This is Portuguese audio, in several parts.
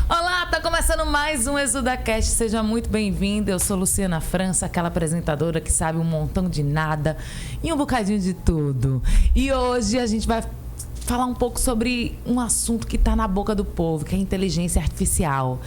Olá, tá começando mais um ExudaCast, seja muito bem-vindo. Eu sou Luciana França, aquela apresentadora que sabe um montão de nada e um bocadinho de tudo. E hoje a gente vai falar um pouco sobre um assunto que está na boca do povo, que é a inteligência artificial.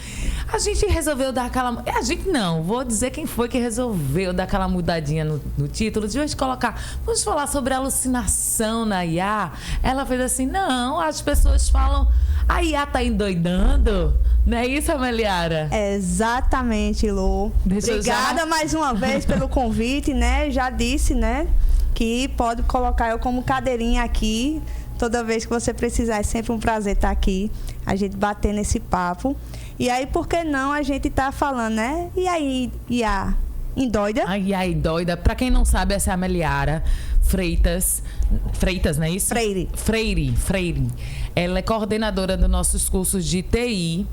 A gente resolveu dar aquela... A gente não, vou dizer quem foi que resolveu dar aquela mudadinha no título. De hoje colocar... Vamos falar sobre alucinação na IA. Ela fez assim, não, as pessoas falam... A IA tá endoidando? Não é isso, Ameliara? Exatamente, Lu. Obrigada mais uma vez pelo convite, né? Já disse, né? Que pode colocar eu como cadeirinha aqui. Toda vez que você precisar, é sempre um prazer estar aqui, a gente bater nesse papo. E aí, por que não a gente tá falando, né? E aí, IA endoida? A IA endoida. Pra quem não sabe, essa é a Ameliara Freitas, não é isso? Freire. Ela é coordenadora dos nossos cursos de TI.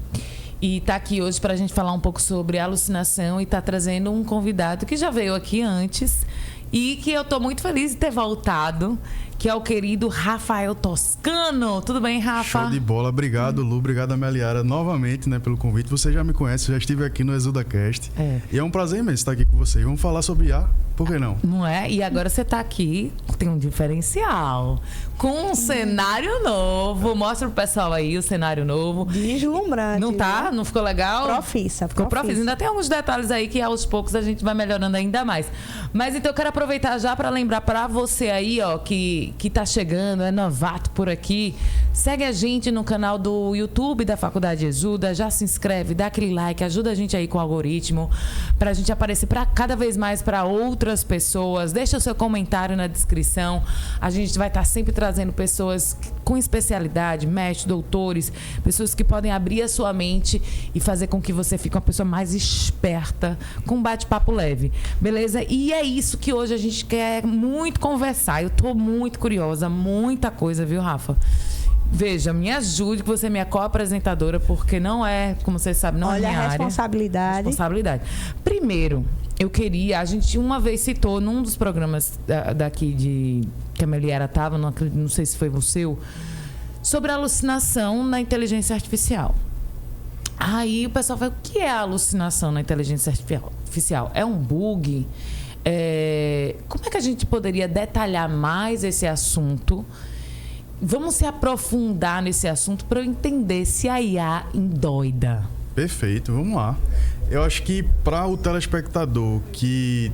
E está aqui hoje para a gente falar um pouco sobre alucinação e está trazendo um convidado que já veio aqui antes e que eu estou muito feliz de ter voltado, que é o querido Rafael Toscano. Tudo bem, Rafa? Show de bola. Obrigado, Lu. Obrigado, Ameliara, novamente, né, pelo convite. Você já me conhece, já estive aqui no ExudaCast. E é um prazer imenso estar aqui com vocês. Vamos falar sobre IA, por que não? Não é? E agora você está aqui, tem um diferencial, com um cenário novo. Mostra pro pessoal aí o cenário novo. Deslumbrante. Não tá? Viu? Não ficou legal? Profissa. Ficou profissa. Ainda tem alguns detalhes aí que aos poucos a gente vai melhorando ainda mais. Mas então eu quero aproveitar já para lembrar para você aí, ó, que tá chegando, é novato por aqui. Segue a gente no canal do YouTube da Faculdade Exuda, já se inscreve, dá aquele like, ajuda a gente aí com o algoritmo, pra gente aparecer para cada vez mais para outras pessoas. Deixa o seu comentário na descrição. A gente vai estar sempre trazendo pessoas com especialidade, mestres, doutores, pessoas que podem abrir a sua mente e fazer com que você fique uma pessoa mais esperta, com um bate-papo leve, beleza? E é isso que hoje a gente quer muito conversar. Eu tô muito curiosa, muita coisa, viu, Rafa? Veja, me ajude, que você é minha co-apresentadora, porque não é, como você sabe, não é minha área. Responsabilidade. Primeiro, eu queria... A gente uma vez citou num dos programas daqui que a Meliara estava, não sei se foi o seu, sobre a alucinação na inteligência artificial. Aí o pessoal fala, o que é a alucinação na inteligência artificial? É um bug? Como é que a gente poderia detalhar mais esse assunto? Vamos se aprofundar nesse assunto para eu entender se a IA endoida. Perfeito, vamos lá. Eu acho que para o telespectador que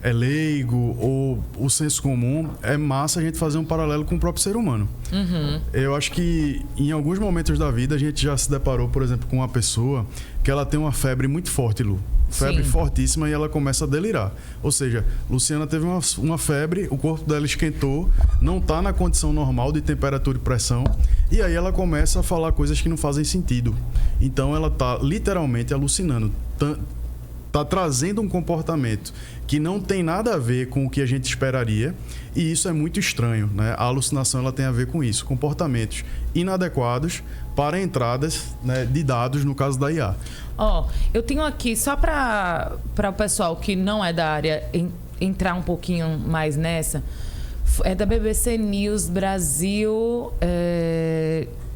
é leigo ou o senso comum, é massa a gente fazer um paralelo com o próprio ser humano. Uhum. Eu acho que em alguns momentos da vida a gente já se deparou, por exemplo, com uma pessoa que ela tem uma febre muito forte, Lu. Febre fortíssima e ela começa a delirar. Ou seja, Luciana teve uma febre, o corpo dela esquentou, não está na condição normal de temperatura e pressão, e aí ela começa a falar coisas que não fazem sentido. Então ela está literalmente alucinando. Está trazendo um comportamento que não tem nada a ver com o que a gente esperaria, e isso é muito estranho, né? A alucinação ela tem a ver com isso, comportamentos inadequados para entradas, né, de dados, no caso da IA. Eu tenho aqui, só para o pessoal que não é da área entrar um pouquinho mais nessa, é da BBC News Brasil...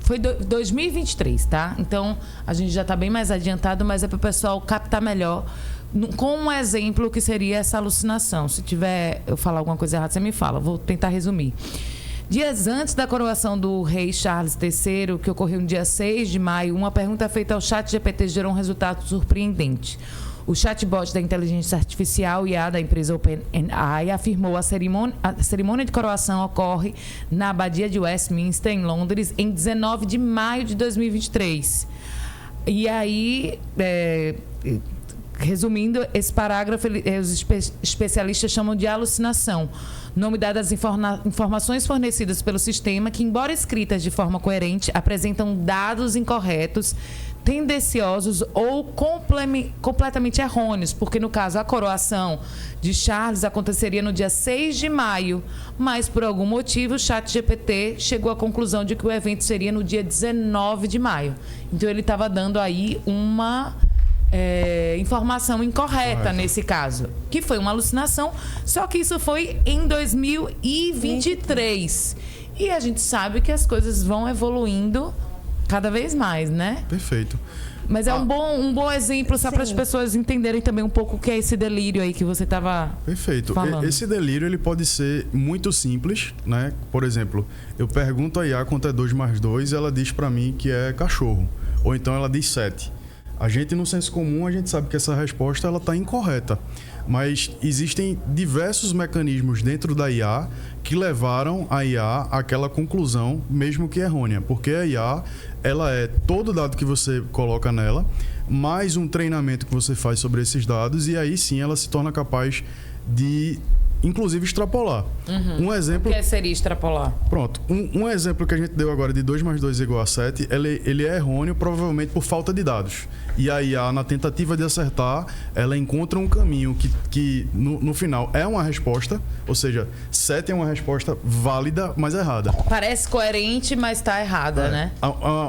Foi 2023, tá? Então, a gente já está bem mais adiantado, mas é para o pessoal captar melhor com um exemplo que seria essa alucinação. Se tiver eu falar alguma coisa errada, você me fala. Vou tentar resumir. Dias antes da coroação do rei Charles III, que ocorreu no dia 6 de maio, uma pergunta feita ao ChatGPT gerou um resultado surpreendente. O chatbot da inteligência artificial IA da empresa OpenAI afirmou a cerimônia de coroação ocorre na Abadia de Westminster, em Londres, em 19 de maio de 2023. E aí, resumindo, esse parágrafo, os especialistas chamam de alucinação. Nome dado às informações fornecidas pelo sistema que, embora escritas de forma coerente, apresentam dados incorretos, tendenciosos ou completamente errôneos, porque no caso a coroação de Charles aconteceria no dia 6 de maio, mas por algum motivo o ChatGPT chegou à conclusão de que o evento seria no dia 19 de maio. Então ele estava dando aí uma informação incorreta nesse caso, que foi uma alucinação, só que isso foi em 2023. E a gente sabe que as coisas vão evoluindo Cada vez mais, né? Perfeito. Mas é um bom exemplo só para as pessoas entenderem também um pouco o que é esse delírio aí que você estava Perfeito. falando. Esse delírio ele pode ser muito simples, né? Por exemplo, eu pergunto a IA quanto é 2 mais 2 e ela diz para mim que é cachorro. Ou então ela diz 7. A gente, no senso comum, a gente sabe que essa resposta ela está incorreta. Mas existem diversos mecanismos dentro da IA que levaram a IA àquela conclusão, mesmo que errônea. Porque a IA, ela é todo dado que você coloca nela, mais um treinamento que você faz sobre esses dados, e aí sim ela se torna capaz de, inclusive, extrapolar. Um exemplo... O que seria extrapolar? Pronto. Um exemplo que a gente deu agora de 2 mais 2 igual a 7, ele é errôneo provavelmente por falta de dados. E a IA, na tentativa de acertar, ela encontra um caminho que no final, é uma resposta, ou seja, 7 é uma resposta válida, mas errada. Parece coerente, mas está errada, né?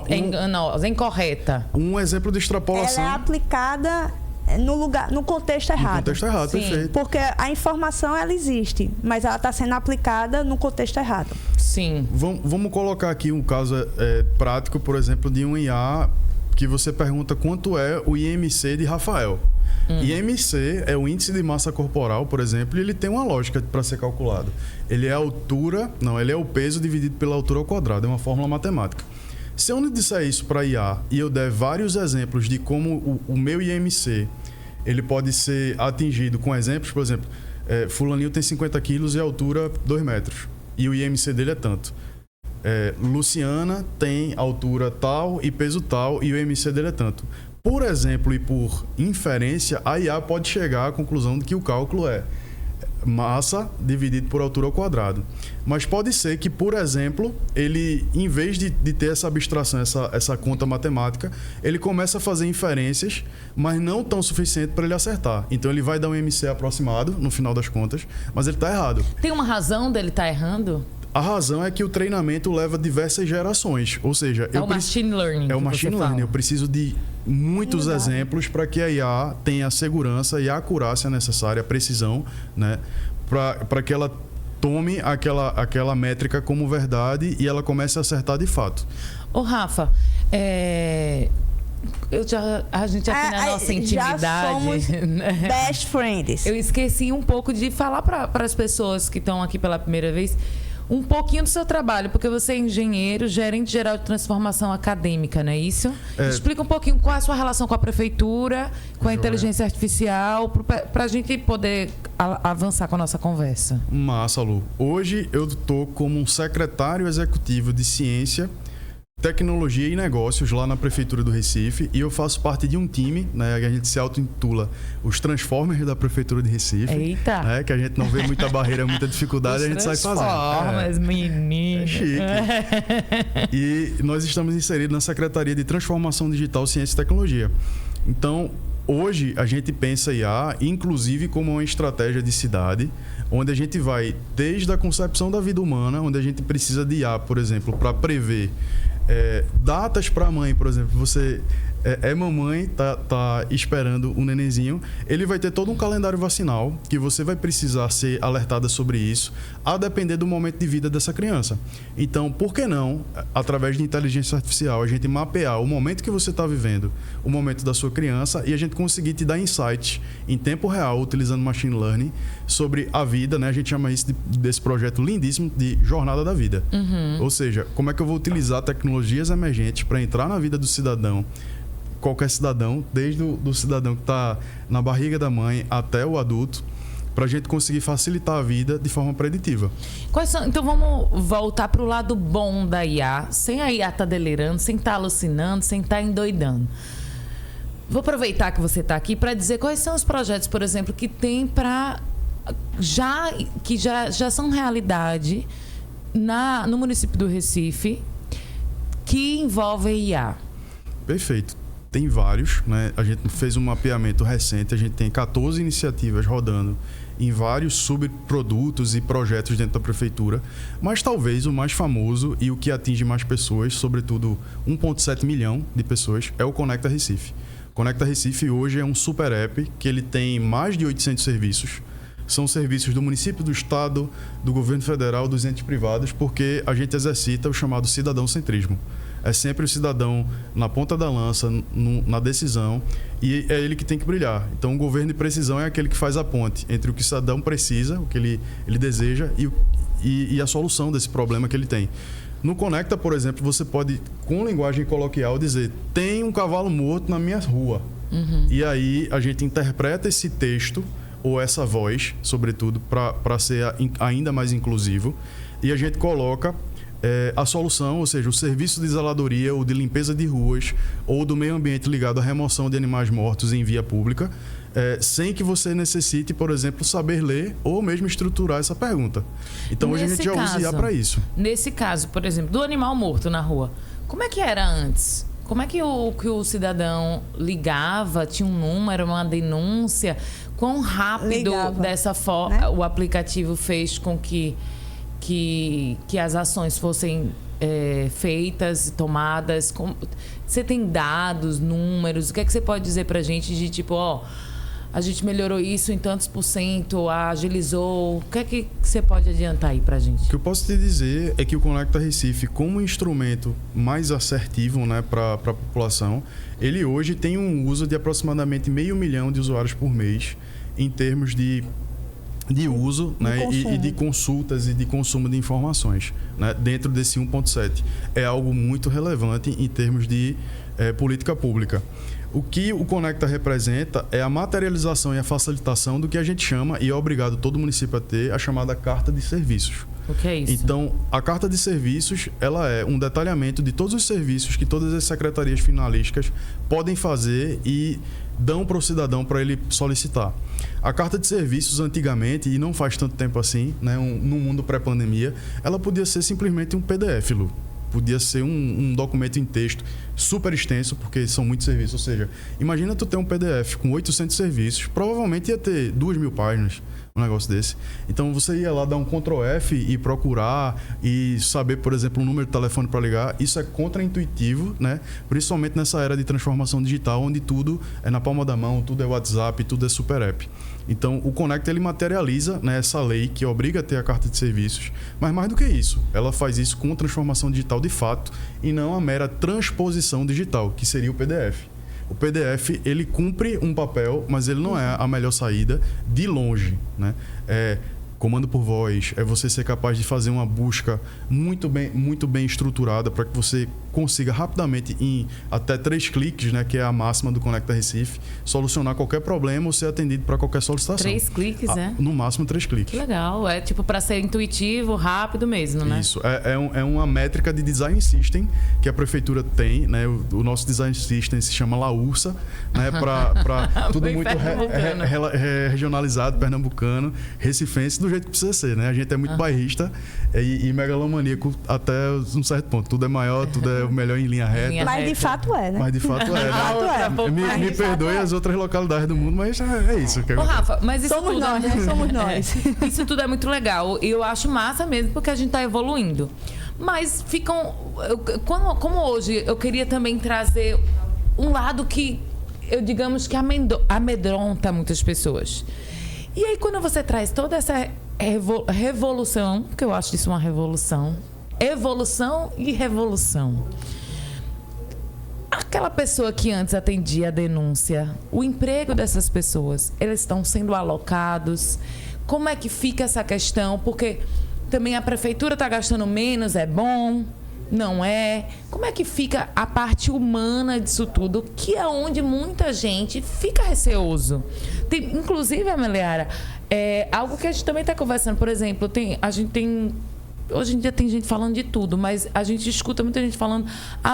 É incorreta. Um exemplo de extrapolação... Ela é aplicada... no contexto errado. No contexto errado, Sim. perfeito. Porque a informação, ela existe, mas ela está sendo aplicada no contexto errado. Sim. Vamos colocar aqui um caso prático, por exemplo, de um IA que você pergunta quanto é o IMC de Rafael. IMC é o índice de massa corporal, por exemplo, e ele tem uma lógica para ser calculado. Ele é ele é o peso dividido pela altura ao quadrado, é uma fórmula matemática. Se eu não disser isso para IA e eu der vários exemplos de como o meu IMC ele pode ser atingido com exemplos, por exemplo, fulaninho tem 50 quilos e a altura 2 metros, e o IMC dele é tanto. Luciana tem altura tal e peso tal e o IMC dele é tanto. Por exemplo e por inferência, a IA pode chegar à conclusão de que o cálculo é massa dividido por altura ao quadrado. Mas pode ser que, por exemplo, ele, em vez de ter essa abstração, essa conta matemática, ele começa a fazer inferências, mas não tão suficiente para ele acertar. Então ele vai dar um IMC aproximado, no final das contas, mas ele está errado. Tem uma razão dele estar errando? A razão é que o treinamento leva diversas gerações. Ou seja, o machine learning. É o machine learning. Eu preciso de muitos exemplos para que a IA tenha a segurança e a acurácia necessária, a precisão, né? Para que ela tome aquela métrica como verdade e ela comece a acertar de fato. Ô, Rafa, a gente já tem a nossa intimidade. Já somos best friends. Eu esqueci um pouco de falar para as pessoas que estão aqui pela primeira vez um pouquinho do seu trabalho, porque você é engenheiro, gerente geral de transformação acadêmica, não é isso? Explica um pouquinho qual é a sua relação com a prefeitura, com a inteligência artificial, para a gente poder avançar com a nossa conversa. Massa, Lu. Hoje eu estou como um secretário executivo de ciência, tecnologia e negócios lá na Prefeitura do Recife, e eu faço parte de um time, né, que a gente se auto-intitula os Transformers da Prefeitura de Recife. Eita! Né, que a gente não vê muita barreira, muita dificuldade, a gente sai fazendo. Transformers, menino! É chique. E nós estamos inseridos na Secretaria de Transformação Digital, Ciência e Tecnologia. Então, hoje a gente pensa IA, inclusive, como uma estratégia de cidade, onde a gente vai desde a concepção da vida humana, onde a gente precisa de IA, por exemplo, para prever datas para a mãe, por exemplo. Você é mamãe, tá esperando um nenenzinho, ele vai ter todo um calendário vacinal que você vai precisar ser alertada sobre isso, a depender do momento de vida dessa criança. Então, por que não, através de inteligência artificial, a gente mapear o momento que você está vivendo, o momento da sua criança, e a gente conseguir te dar insights em tempo real, utilizando machine learning, sobre a vida, né? A gente chama isso desse projeto lindíssimo de jornada da vida. Ou seja, como é que eu vou utilizar tecnologias emergentes para entrar na vida do cidadão, qualquer cidadão, desde o cidadão que está na barriga da mãe até o adulto, para a gente conseguir facilitar a vida de forma preditiva. Então vamos voltar para o lado bom da IA, sem a IA estar delirando, sem estar alucinando, sem estar endoidando. Vou aproveitar que você está aqui para dizer quais são os projetos, por exemplo, que tem para que já são realidade no município do Recife, que envolvem IA. Perfeito. Tem vários, né? A gente fez um mapeamento recente, a gente tem 14 iniciativas rodando em vários subprodutos e projetos dentro da prefeitura, mas talvez o mais famoso e o que atinge mais pessoas, sobretudo 1,7 milhão de pessoas, é o Conecta Recife. Conecta Recife hoje é um super app que ele tem mais de 800 serviços. São serviços do município, do estado, do governo federal, dos entes privados, porque a gente exercita o chamado cidadão-centrismo. É sempre o cidadão na ponta da lança, na decisão, e é ele que tem que brilhar. Então, o governo de precisão é aquele que faz a ponte entre o que o cidadão precisa, o que ele deseja, e a solução desse problema que ele tem. No Conecta, por exemplo, você pode, com linguagem coloquial, dizer: tem um cavalo morto na minha rua. E aí a gente interpreta esse texto, ou essa voz, sobretudo, para ser ainda mais inclusivo, e a gente coloca a solução, ou seja, o serviço de zeladoria ou de limpeza de ruas ou do meio ambiente ligado à remoção de animais mortos em via pública, sem que você necessite, por exemplo, saber ler ou mesmo estruturar essa pergunta. Então, hoje a gente já usa IA para isso. Nesse caso, por exemplo, do animal morto na rua, como é que era antes? Como é que o cidadão ligava? Tinha um número, uma denúncia? Quão rápido dessa forma, né? O aplicativo fez com que as ações fossem feitas, tomadas? Você tem dados, números? O que é que você pode dizer pra gente de tipo, a gente melhorou isso em tantos %, agilizou? O que é que você pode adiantar aí pra gente? O que eu posso te dizer é que o Conecta Recife, como instrumento mais assertivo, né, para a população, ele hoje tem um uso de aproximadamente 500 mil de usuários por mês em termos de uso, né, e de consultas e de consumo de informações, né, dentro desse 1.7. É algo muito relevante em termos de política pública. O que o Conecta representa é a materialização e a facilitação do que a gente chama, e é obrigado todo município a ter, a chamada Carta de Serviços. O que é isso? Então, a Carta de Serviços, ela é um detalhamento de todos os serviços que todas as secretarias finalísticas podem fazer e dão para o cidadão para ele solicitar. A Carta de Serviços, antigamente, e não faz tanto tempo assim, né, no mundo pré-pandemia, ela podia ser simplesmente um PDF, Lu. Podia ser um documento em texto super extenso, porque são muitos serviços. Ou seja, imagina tu ter um PDF com 800 serviços, provavelmente ia ter 2.000 páginas, um negócio desse. Então você ia lá dar um Ctrl F e procurar e saber, por exemplo, o número de telefone para ligar. Isso é contraintuitivo, né? Principalmente nessa era de transformação digital, onde tudo é na palma da mão, tudo é WhatsApp, tudo é super app. Então, o Conecta, ele materializa, né, essa lei que obriga a ter a Carta de Serviços. Mas mais do que isso, ela faz isso com transformação digital de fato e não a mera transposição digital, que seria o PDF. O PDF, ele cumpre um papel, mas ele não é a melhor saída de longe, né? Comando por voz, é você ser capaz de fazer uma busca muito bem estruturada para que você consiga rapidamente, em até 3 cliques, né, que é a máxima do Conecta Recife, solucionar qualquer problema ou ser atendido para qualquer solicitação. 3 cliques, No máximo 3 cliques. Que legal, é tipo para ser intuitivo, rápido mesmo, né? Isso, é uma métrica de Design System que a prefeitura tem, né? O nosso Design System se chama Laursa, né? Para tudo muito regionalizado, pernambucano, recifense, do jeito que precisa ser, né? A gente é muito bairrista e megalomaníaco até um certo ponto. Tudo é maior, tudo é o melhor em linha reta. Mas de fato é, né? Mas de fato é, né? Me perdoe as outras localidades do mundo, mas é isso. Ô, Rafa, mas isso somos tudo, nós, né? Somos nós. Isso tudo é muito legal. Eu acho massa mesmo, porque a gente tá evoluindo. Mas ficam... Como hoje, eu queria também trazer um lado que, digamos que amedronta muitas pessoas. E aí, quando você traz toda essa revolução, que eu acho isso uma revolução, evolução e revolução. Aquela pessoa que antes atendia a denúncia, o emprego dessas pessoas, eles estão sendo alocados? Como é que fica essa questão? Porque também a prefeitura está gastando menos, é bom? Não é? Como é que fica a parte humana disso tudo, que é onde muita gente fica receoso? Inclusive, Ameliara, algo que a gente também está conversando, por exemplo, hoje em dia tem gente falando de tudo, mas a gente escuta muita gente falando,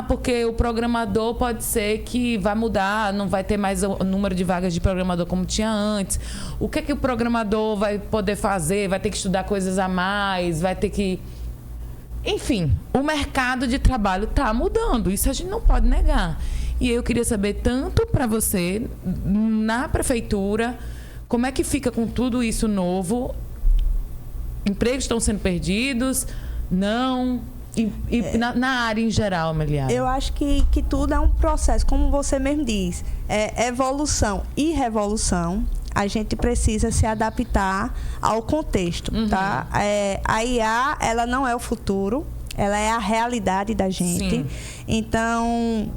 porque o programador pode ser que vai mudar, não vai ter mais o número de vagas de programador como tinha antes. O que é que o programador vai poder fazer? Vai ter que estudar coisas a mais, vai ter que... Enfim, o mercado de trabalho está mudando, isso a gente não pode negar. E eu queria saber, tanto para você, na prefeitura, como é que fica com tudo isso novo? Empregos estão sendo perdidos? Não? E na área em geral, Ameliara? Eu acho que tudo é um processo, como você mesmo diz. Evolução e revolução. A gente precisa se adaptar ao contexto, tá? A IA, ela não é o futuro. ela é a realidade da gente. Sim. Então,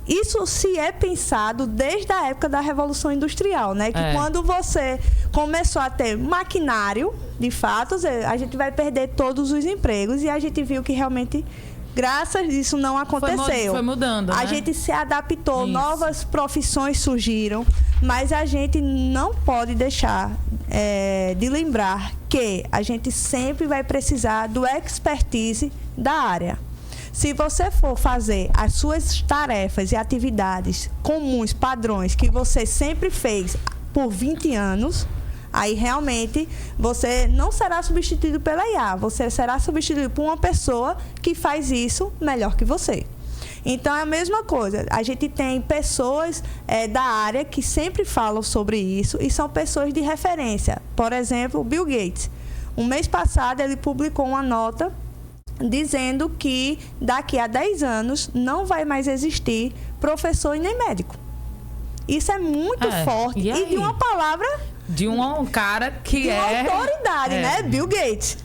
isso se é pensado desde a época da Revolução Industrial, né? Que quando você começou a ter maquinário, de fato, a gente vai perder todos os empregos, e a gente viu que realmente, graças a isso, não aconteceu. Foi mudando, A né? gente se adaptou, Isso. novas profissões surgiram, mas a gente não pode deixar de lembrar que a gente sempre vai precisar do expertise da área. Se você for fazer as suas tarefas e atividades comuns, padrões, que você sempre fez por 20 anos, aí realmente você não será substituído pela IA, você será substituído por uma pessoa que faz isso melhor que você. Então, é a mesma coisa. A gente tem pessoas da área que sempre falam sobre isso e são pessoas de referência. Por exemplo, Bill Gates. Um mês passado, ele publicou uma nota dizendo que daqui a 10 anos não vai mais existir professor e nem médico. Isso é muito forte. E de uma palavra... De um cara que de uma autoridade, né? Bill Gates.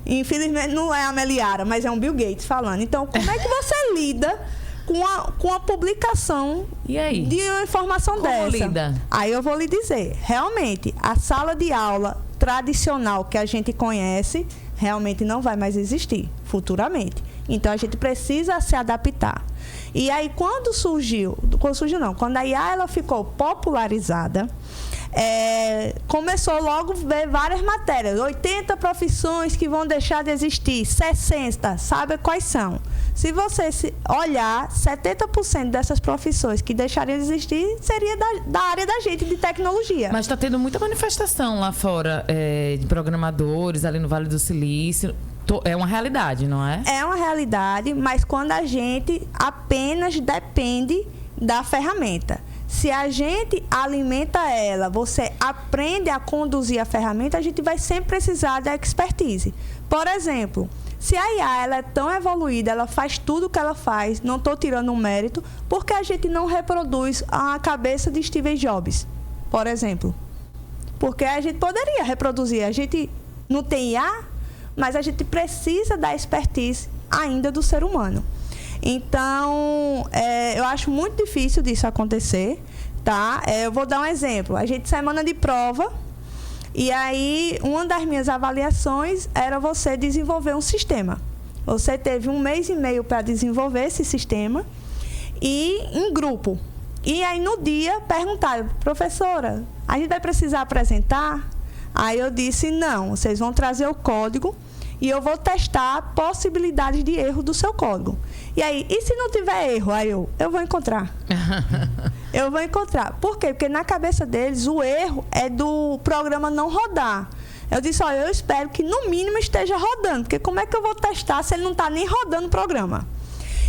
Infelizmente, não é a Meliara, mas é um Bill Gates falando. Então, como é que você lida com a publicação de uma informação dessa? Lida? Aí eu vou lhe dizer, realmente, a sala de aula tradicional que a gente conhece, realmente não vai mais existir futuramente. Então, a gente precisa se adaptar. E aí, quando a IA ela ficou popularizada, começou logo a ver várias matérias, 80 profissões que vão deixar de existir, 60, sabe quais são? Se você olhar, 70% dessas profissões que deixariam de existir seria da área da gente, de tecnologia. Mas está tendo muita manifestação lá fora de programadores, ali no Vale do Silício. É uma realidade, não é? É uma realidade, mas quando a gente apenas depende da ferramenta. Se a gente alimenta ela, você aprende a conduzir a ferramenta, a gente vai sempre precisar da expertise. Por exemplo, se a IA ela é tão evoluída, ela faz tudo o que ela faz, não estou tirando um mérito, por que a gente não reproduz a cabeça de Steve Jobs, por exemplo? Porque a gente poderia reproduzir. A gente não tem IA, mas a gente precisa da expertise ainda do ser humano. Então, eu acho muito difícil disso acontecer, tá? Eu vou dar um exemplo. A gente, semana de prova, e aí uma das minhas avaliações era você desenvolver um sistema. Você teve 1 mês e meio para desenvolver esse sistema, e em grupo. E aí, no dia, perguntaram, professora, a gente vai precisar apresentar? Aí eu disse, não, vocês vão trazer o código, e eu vou testar possibilidades de erro do seu código. E aí, e se não tiver erro? Aí eu vou encontrar. Eu vou encontrar. Por quê? Porque na cabeça deles, o erro é do programa não rodar. Eu disse, olha, eu espero que no mínimo esteja rodando, porque como é que eu vou testar se ele não está nem rodando o programa?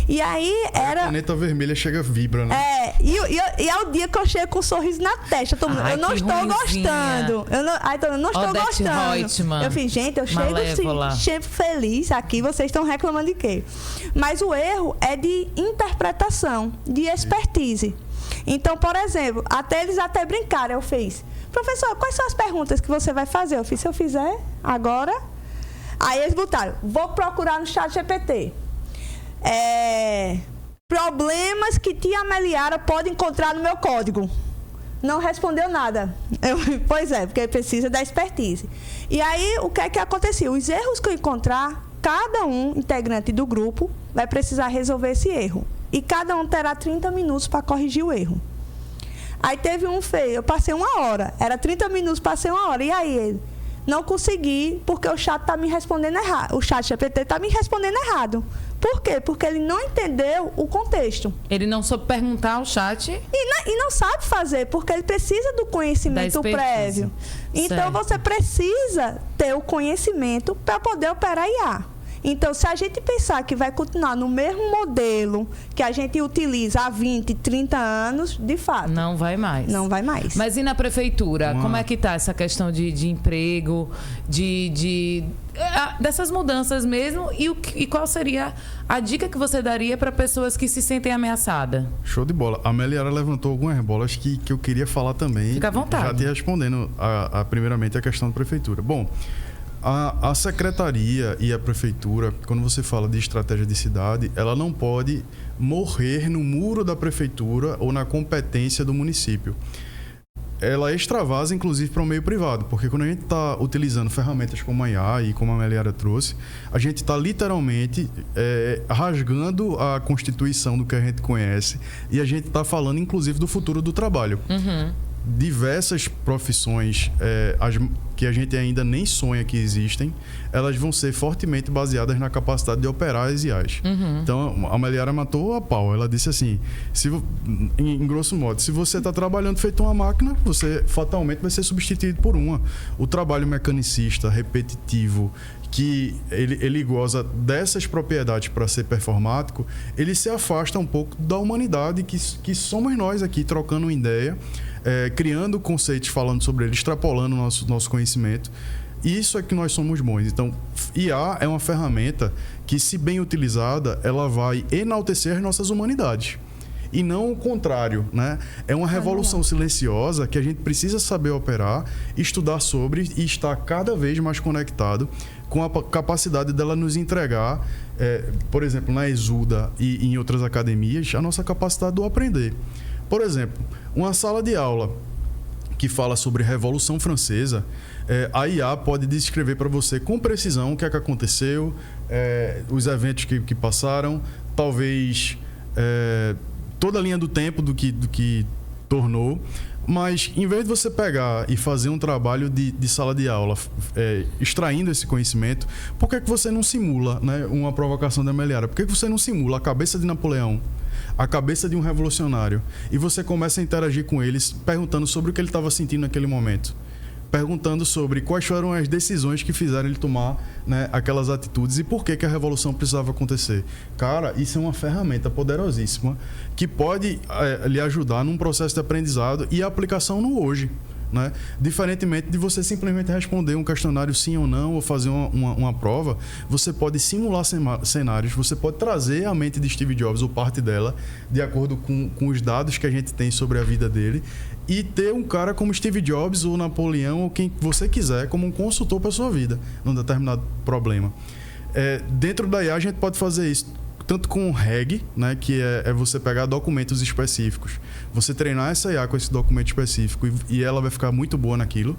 E aí era... A caneta vermelha vibra, né? E é o dia que eu chego com um sorriso na testa. Eu não estou gostando. Eu não estou gostando. Reutemann. Eu fiz, gente, eu chego sempre feliz aqui, vocês estão reclamando de quê? Mas o erro é de interpretação, de expertise. Então, por exemplo, eles até brincaram, eu fiz, professor, quais são as perguntas que você vai fazer? Eu fiz, se eu fizer agora... Aí eles botaram, vou procurar no ChatGPT. Problemas que tia Meliara pode encontrar no meu código. Não respondeu nada. Pois é, porque precisa da expertise. E aí, o que é que acontecia? Os erros que eu encontrar, cada um integrante do grupo vai precisar resolver esse erro. E cada um terá 30 minutos para corrigir o erro. Aí teve um feio, eu passei 1 hora. Era 30 minutos, passei 1 hora. E aí, ele? Não consegui, porque o chat está me respondendo errado. O chat GPT está me respondendo errado. Por quê? Porque ele não entendeu o contexto. Ele não soube perguntar ao chat. E não sabe fazer, porque ele precisa do conhecimento prévio. Então, você precisa ter o conhecimento para poder operar IA. Então, se a gente pensar que vai continuar no mesmo modelo que a gente utiliza há 20, 30 anos, de fato... Não vai mais. Não vai mais. Mas e na prefeitura? Como é que está essa questão de emprego, dessas mudanças mesmo? E qual seria a dica que você daria para pessoas que se sentem ameaçadas? Show de bola. A Meliara levantou algumas bolas que eu queria falar também. Fica à vontade. Já te respondendo, primeiramente, a questão da prefeitura. Bom... A secretaria e a prefeitura, quando você fala de estratégia de cidade, ela não pode morrer no muro da prefeitura ou na competência do município. Ela extravasa, inclusive, para o meio privado, porque quando a gente está utilizando ferramentas como a IA e como a Meliara trouxe, a gente está literalmente rasgando a constituição do que a gente conhece e a gente está falando, inclusive, do futuro do trabalho. Diversas profissões que a gente ainda nem sonha que existem, elas vão ser fortemente baseadas na capacidade de operar as IAs. Então, a Meliara matou a pau. Ela disse assim, em grosso modo, se você está trabalhando feito uma máquina, você fatalmente vai ser substituído por uma. O trabalho mecanicista, repetitivo, que ele goza dessas propriedades para ser performático, ele se afasta um pouco da humanidade que somos nós aqui, trocando uma ideia, criando conceitos, falando sobre ele, extrapolando o nosso conhecimento. Isso é que nós somos bons. Então, IA é uma ferramenta que, se bem utilizada, ela vai enaltecer as nossas humanidades. E não o contrário, né? É uma revolução silenciosa que a gente precisa saber operar, estudar sobre e estar cada vez mais conectado com a capacidade dela nos entregar, por exemplo, na Exuda e em outras academias, a nossa capacidade do aprender. Por exemplo, uma sala de aula que fala sobre a Revolução Francesa, a IA pode descrever para você com precisão o que é que aconteceu, os eventos que passaram, talvez toda a linha do tempo do que tornou. Mas, em vez de você pegar e fazer um trabalho de sala de aula, extraindo esse conhecimento, por que você não simula, né, uma provocação da Meliara? Por que você não simula a cabeça de Napoleão, a cabeça de um revolucionário, e você começa a interagir com eles, perguntando sobre o que ele estava sentindo naquele momento? Perguntando sobre quais foram as decisões que fizeram ele tomar, né, aquelas atitudes e por que a revolução precisava acontecer. Cara, isso é uma ferramenta poderosíssima que pode lhe ajudar num processo de aprendizado e aplicação no hoje, né? Diferentemente de você simplesmente responder um questionário sim ou não, ou fazer uma prova, você pode simular cenários, você pode trazer a mente de Steve Jobs ou parte dela, de acordo com os dados que a gente tem sobre a vida dele, e ter um cara como Steve Jobs ou Napoleão ou quem você quiser como um consultor para a sua vida num determinado problema. Dentro da IA a gente pode fazer isso tanto com o REG, né, que é você pegar documentos específicos, você treinar essa IA com esse documento específico e ela vai ficar muito boa naquilo,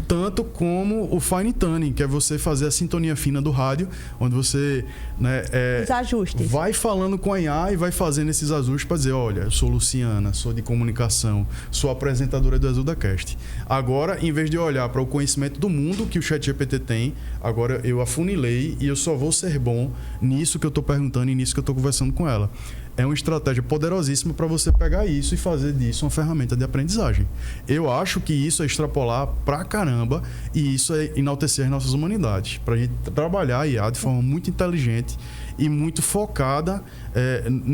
tanto como o fine tuning, que é você fazer a sintonia fina do rádio, onde você, né, os ajustes, vai falando com a IA e vai fazendo esses ajustes para dizer, olha, eu sou Luciana, sou de comunicação, sou apresentadora do ExudaCast. Agora, em vez de olhar para o conhecimento do mundo que o ChatGPT tem, agora eu afunilei e eu só vou ser bom nisso que eu estou perguntando e nisso que eu estou conversando com ela. É uma estratégia poderosíssima para você pegar isso e fazer disso uma ferramenta de aprendizagem. Eu acho que isso é extrapolar pra caramba e isso é enaltecer as nossas humanidades. Para a gente trabalhar a IA de forma muito inteligente e muito focada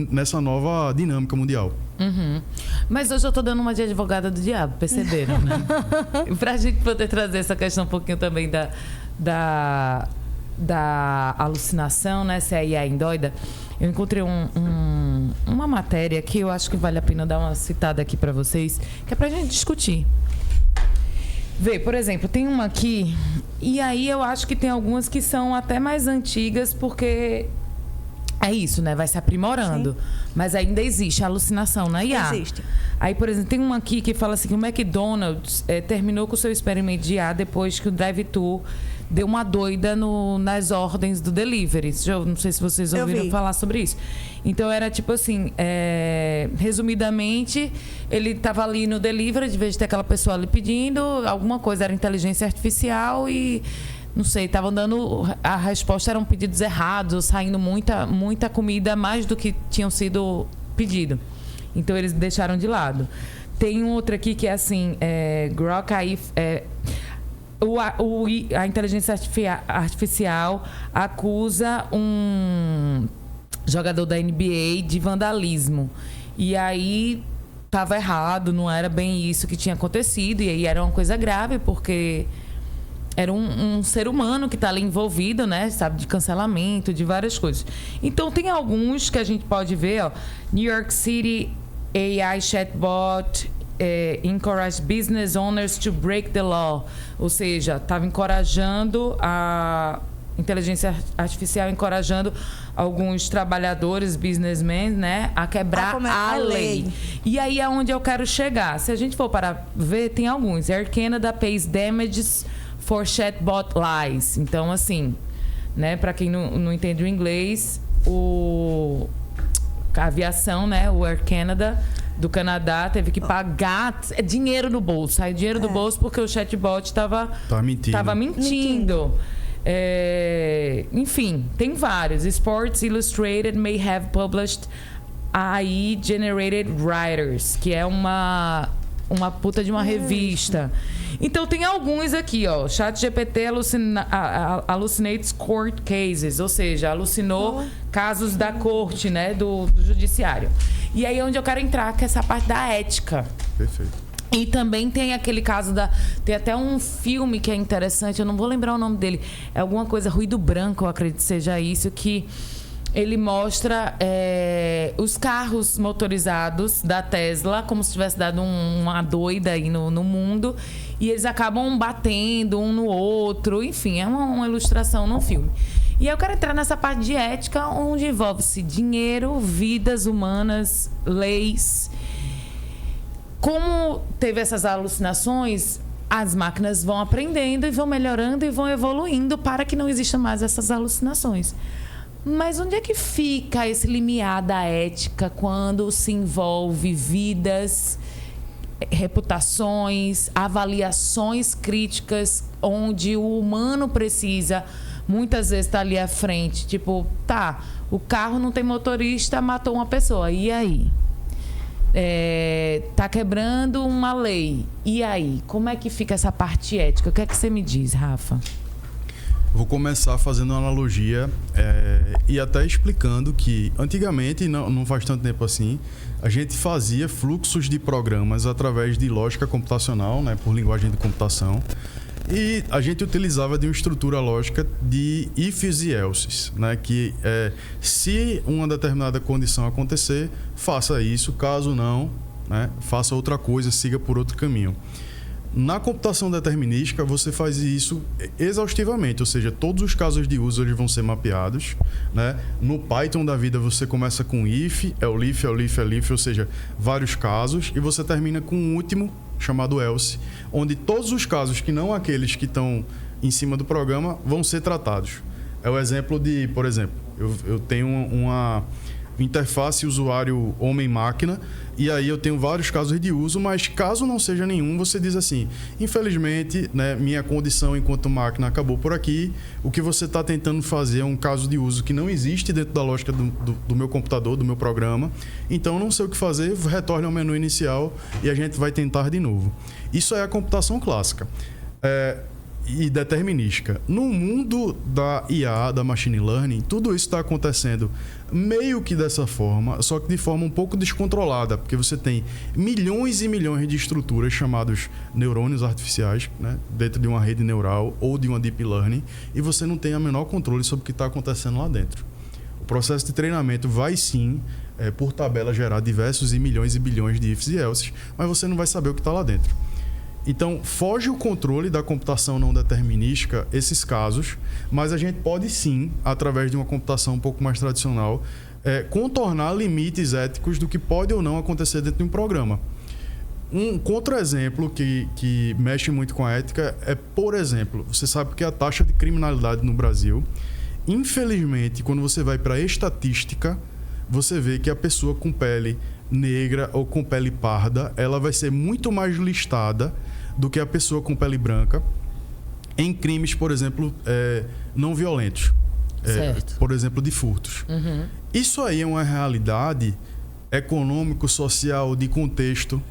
nessa nova dinâmica mundial. Mas hoje eu estou dando uma de advogada do diabo, perceberam, né? Para a gente poder trazer essa questão um pouquinho também da alucinação, né? Se a IA é endoida. Eu encontrei uma matéria que eu acho que vale a pena dar uma citada aqui para vocês, que é pra gente discutir. Vê, por exemplo, tem uma aqui, e aí eu acho que tem algumas que são até mais antigas, porque é isso, né? Vai se aprimorando. Sim. Mas ainda existe a alucinação na IA. Existe. Aí, por exemplo, tem uma aqui que fala assim que o McDonald's terminou com o seu experimento de IA depois que o drive-thru deu uma doida nas ordens do delivery. Não sei se vocês ouviram falar sobre isso. Então, era tipo assim, resumidamente, ele estava ali no delivery, de vez de ter aquela pessoa ali pedindo alguma coisa, era inteligência artificial e, não sei, estavam dando... A resposta eram pedidos errados, saindo muita comida, mais do que tinham sido pedido. Então, eles deixaram de lado. Tem um outro aqui que é assim, Grok AI... a inteligência artificial acusa um jogador da NBA de vandalismo. E aí estava errado, não era bem isso que tinha acontecido. E aí era uma coisa grave, porque era um ser humano que está ali envolvido, né? Sabe, de cancelamento, de várias coisas. Então tem alguns que a gente pode ver, ó. New York City AI chatbot encourage business owners to break the law. Ou seja, estava encorajando a inteligência artificial, encorajando alguns trabalhadores, businessmen, né, a quebrar a lei. E aí é onde eu quero chegar. Se a gente for para ver, tem alguns. Air Canada pays damages for chatbot lies. Então, assim, né, para quem não entende o inglês, a aviação, né, o Air Canada do Canadá teve que pagar dinheiro no bolso. Saiu dinheiro do bolso porque o chatbot estava mentindo. Enfim, tem vários. Sports Illustrated may have published AI-generated writers, que é uma puta de uma revista. Então tem alguns aqui, ó. ChatGPT hallucinates court cases, ou seja, alucinou casos da corte, né, do judiciário. E aí é onde eu quero entrar, que é essa parte da ética. Perfeito. E também tem aquele caso tem até um filme que é interessante, eu não vou lembrar o nome dele. É alguma coisa, Ruído Branco, eu acredito que seja isso, que ele mostra os carros motorizados da Tesla, como se tivesse dado uma doida aí no mundo. E eles acabam batendo um no outro. Enfim, é uma ilustração no filme. E eu quero entrar nessa parte de ética, onde envolve-se dinheiro, vidas humanas, leis. Como teve essas alucinações, as máquinas vão aprendendo e vão melhorando e vão evoluindo para que não existam mais essas alucinações. Mas onde é que fica esse limiar da ética quando se envolve vidas, reputações, avaliações críticas, onde o humano precisa muitas vezes estar ali à frente? Tipo, o carro não tem motorista, matou uma pessoa, e aí? Tá quebrando uma lei. E aí? Como é que fica essa parte ética? O que é que você me diz, Rafa? Vou começar fazendo uma analogia e até explicando que antigamente, não faz tanto tempo assim, a gente fazia fluxos de programas através de lógica computacional, né, por linguagem de computação. E a gente utilizava de uma estrutura lógica de ifs e elses, né? Que se uma determinada condição acontecer, faça isso, caso não, né, faça outra coisa, siga por outro caminho. Na computação determinística, você faz isso exaustivamente, ou seja, todos os casos de uso eles vão ser mapeados, né? No Python da vida, você começa com if, elif, ou seja, vários casos, e você termina com um último, chamado else, onde todos os casos que não aqueles que estão em cima do programa vão ser tratados. É o exemplo de, por exemplo, eu tenho uma interface usuário homem-máquina, e aí eu tenho vários casos de uso, mas caso não seja nenhum, você diz assim: infelizmente, né, minha condição enquanto máquina acabou por aqui, o que você está tentando fazer é um caso de uso que não existe dentro da lógica do meu computador, do meu programa, então não sei o que fazer, retorne ao menu inicial e a gente vai tentar de novo. Isso é a computação clássica. E determinística. No mundo da IA, da machine learning, tudo isso está acontecendo meio que dessa forma, só que de forma um pouco descontrolada, porque você tem milhões e milhões de estruturas chamadas neurônios artificiais, né, dentro de uma rede neural ou de uma deep learning, e você não tem o menor controle sobre o que está acontecendo lá dentro. O processo de treinamento vai sim, por tabela, gerar diversos e milhões e bilhões de ifs e elses, mas você não vai saber o que está lá dentro. Então, foge o controle da computação não determinística esses casos, mas a gente pode sim, através de uma computação um pouco mais tradicional, contornar limites éticos do que pode ou não acontecer dentro de um programa. Um contra-exemplo que mexe muito com a ética é, por exemplo, você sabe que a taxa de criminalidade no Brasil, infelizmente, quando você vai para a estatística, você vê que a pessoa com pele negra ou com pele parda, ela vai ser muito mais listada do que a pessoa com pele branca em crimes, por exemplo, não violentos. Por exemplo, de furtos. Uhum. Isso aí é uma realidade econômico, social, de contexto,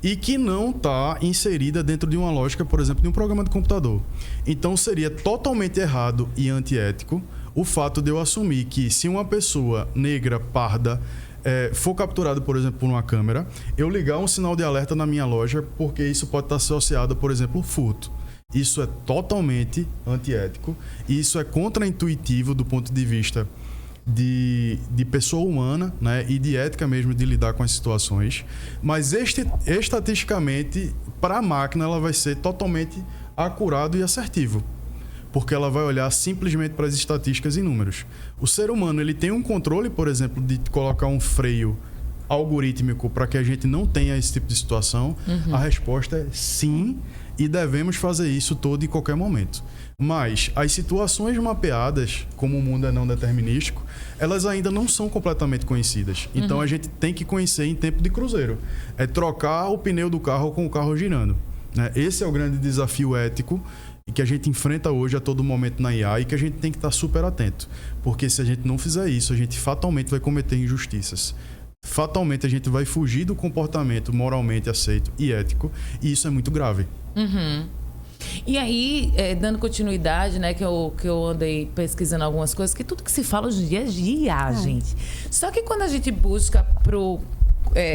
e que não está inserida dentro de uma lógica, por exemplo, de um programa de computador. Então, seria totalmente errado e antiético o fato de eu assumir que se uma pessoa negra, parda, for capturado, por exemplo, por uma câmera, eu ligar um sinal de alerta na minha loja, porque isso pode estar associado, por exemplo, ao furto. Isso é totalmente antiético e isso é contraintuitivo do ponto de vista de pessoa humana, né, e de ética mesmo de lidar com as situações, mas estatisticamente, para a máquina, ela vai ser totalmente acurado e assertivo, porque ela vai olhar simplesmente para as estatísticas e números. O ser humano, ele tem um controle, por exemplo, de colocar um freio algorítmico para que a gente não tenha esse tipo de situação. A resposta é sim, e devemos fazer isso todo e qualquer momento. Mas as situações mapeadas, como o mundo é não determinístico, elas ainda não são completamente conhecidas. Então a gente tem que conhecer em tempo de cruzeiro. É trocar o pneu do carro com o carro girando, né? Esse é o grande desafio ético e que a gente enfrenta hoje a todo momento na IA e que a gente tem que estar super atento. Porque se a gente não fizer isso, a gente fatalmente vai cometer injustiças. Fatalmente a gente vai fugir do comportamento moralmente aceito e ético, e isso é muito grave. E aí, dando continuidade, né, que eu andei pesquisando algumas coisas, que tudo que se fala hoje em dia é de IA, gente. Só que quando a gente busca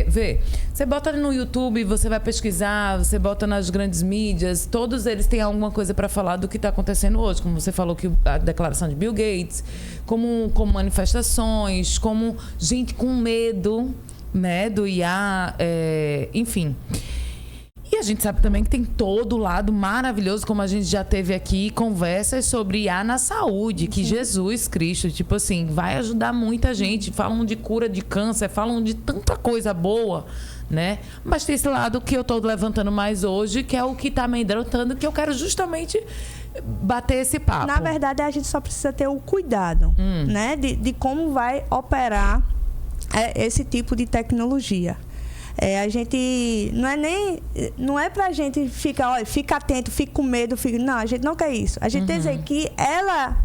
vê, você bota no YouTube, você vai pesquisar, você bota nas grandes mídias, todos eles têm alguma coisa para falar do que está acontecendo hoje, como você falou, que a declaração de Bill Gates, como manifestações, como gente com medo, né, do IA, enfim. E a gente sabe também que tem todo o lado maravilhoso, como a gente já teve aqui, conversas sobre IA na saúde, que Jesus Cristo, tipo assim, vai ajudar muita gente. Falam de cura de câncer, falam de tanta coisa boa, né? Mas tem esse lado que eu tô levantando mais hoje, que é o que tá me hidratando, que eu quero justamente bater esse papo. Na verdade, a gente só precisa ter o cuidado, né? De como vai operar esse tipo de tecnologia. A gente não é pra gente ficar, olha, fica atento, fica com medo, não, a gente não quer isso. A gente tem que dizer que ela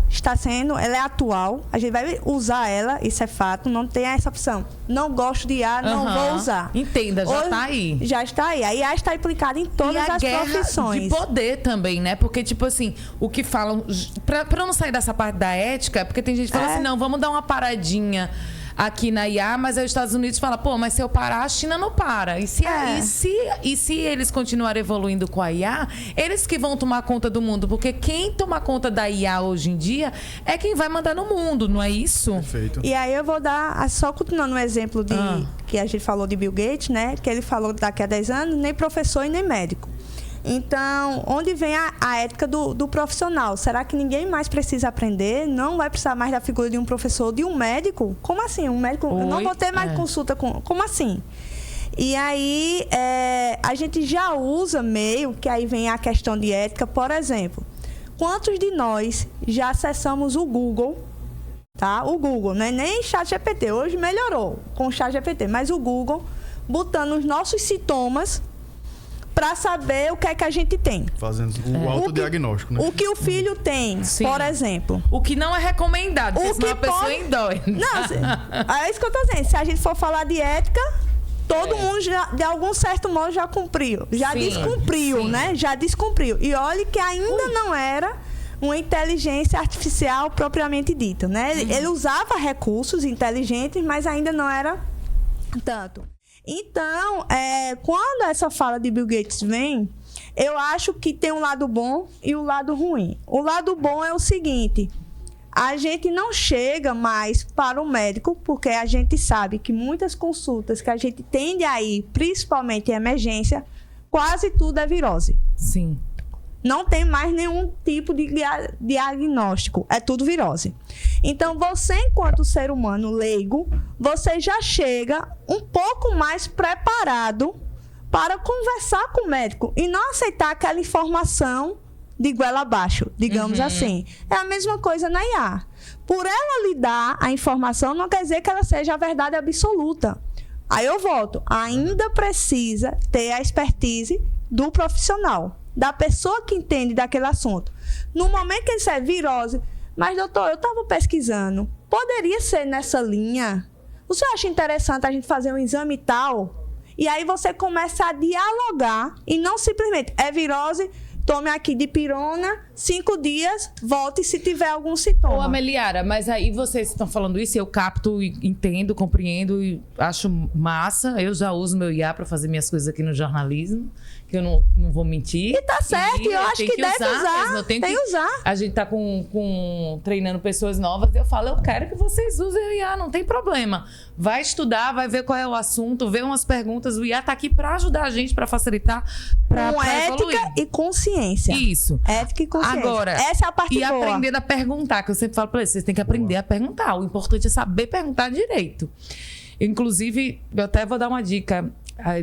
é atual, a gente vai usar ela, isso é fato, não tem essa opção. Não gosto de IA, não vou usar. Entenda, já está aí. Já está aí. A IA está implicada em todas as profissões. De poder também, né? Porque, tipo assim, o que falam, pra não sair dessa parte da ética, porque tem gente que fala assim, não, vamos dar uma paradinha aqui na IA, mas aí os Estados Unidos falam, pô, mas se eu parar, a China não para. E se eles continuarem evoluindo com a IA, eles que vão tomar conta do mundo, porque quem toma conta da IA hoje em dia é quem vai mandar no mundo, não é isso? Perfeito. E aí eu vou dar, só continuando o exemplo que a gente falou de Bill Gates, né? Que ele falou que daqui a 10 anos, nem professor e nem médico. Então, onde vem a ética do profissional? Será que ninguém mais precisa aprender? Não vai precisar mais da figura de um professor, de um médico? Como assim? Um médico? Eu não vou ter mais consulta com... Como assim? E aí, a gente já usa meio, que aí vem a questão de ética. Por exemplo, quantos de nós já acessamos o Google, tá? O Google, não é nem ChatGPT. Hoje melhorou com o ChatGPT, mas o Google, botando os nossos sintomas para saber o que é que a gente tem. Fazendo o autodiagnóstico, né? O que o filho tem, por exemplo. O que não é recomendado, porque senão a pessoa endói. Não, é isso que eu tô dizendo. Se a gente for falar de ética, todo mundo, já, de algum certo modo, já cumpriu. Já descumpriu, né? Já descumpriu. E olha que ainda não era uma inteligência artificial propriamente dita, né? Ele usava recursos inteligentes, mas ainda não era tanto. Então, quando essa fala de Bill Gates vem, eu acho que tem um lado bom e um lado ruim. O lado bom é o seguinte: a gente não chega mais para o médico, porque a gente sabe que muitas consultas que a gente tende a ir, principalmente em emergência, quase tudo é virose. Sim. Não tem mais nenhum tipo de diagnóstico, é tudo virose. Então, você, enquanto ser humano leigo, você já chega um pouco mais preparado para conversar com o médico e não aceitar aquela informação de goela abaixo, digamos assim. É a mesma coisa na IA. Por ela lhe dar a informação, não quer dizer que ela seja a verdade absoluta. Aí eu volto. Ainda precisa ter a expertise do profissional, da pessoa que entende daquele assunto. No momento que ele disser virose, mas doutor, eu estava pesquisando, poderia ser nessa linha? Você acha interessante a gente fazer um exame tal? E aí você começa a dialogar e não simplesmente, é virose, tome aqui dipirona, 5 dias, volte se tiver algum sintoma. Ô, Ameliara, mas aí vocês estão falando isso, eu capto, entendo, compreendo e acho massa. Eu já uso meu IA para fazer minhas coisas aqui no jornalismo, que eu não vou mentir. E tá certo, eu acho que deve usar. Tem que usar. A gente tá treinando pessoas novas e eu falo, eu quero que vocês usem o IA, não tem problema. Vai estudar, vai ver qual é o assunto, vê umas perguntas. O IA tá aqui para ajudar a gente, para facilitar, para evoluir. Ética e consciência. Isso. Ética e consciência. Agora, essa é a parte boa. E aprender a perguntar, que eu sempre falo para vocês têm que aprender a perguntar. O importante é saber perguntar direito. Inclusive, eu até vou dar uma dica.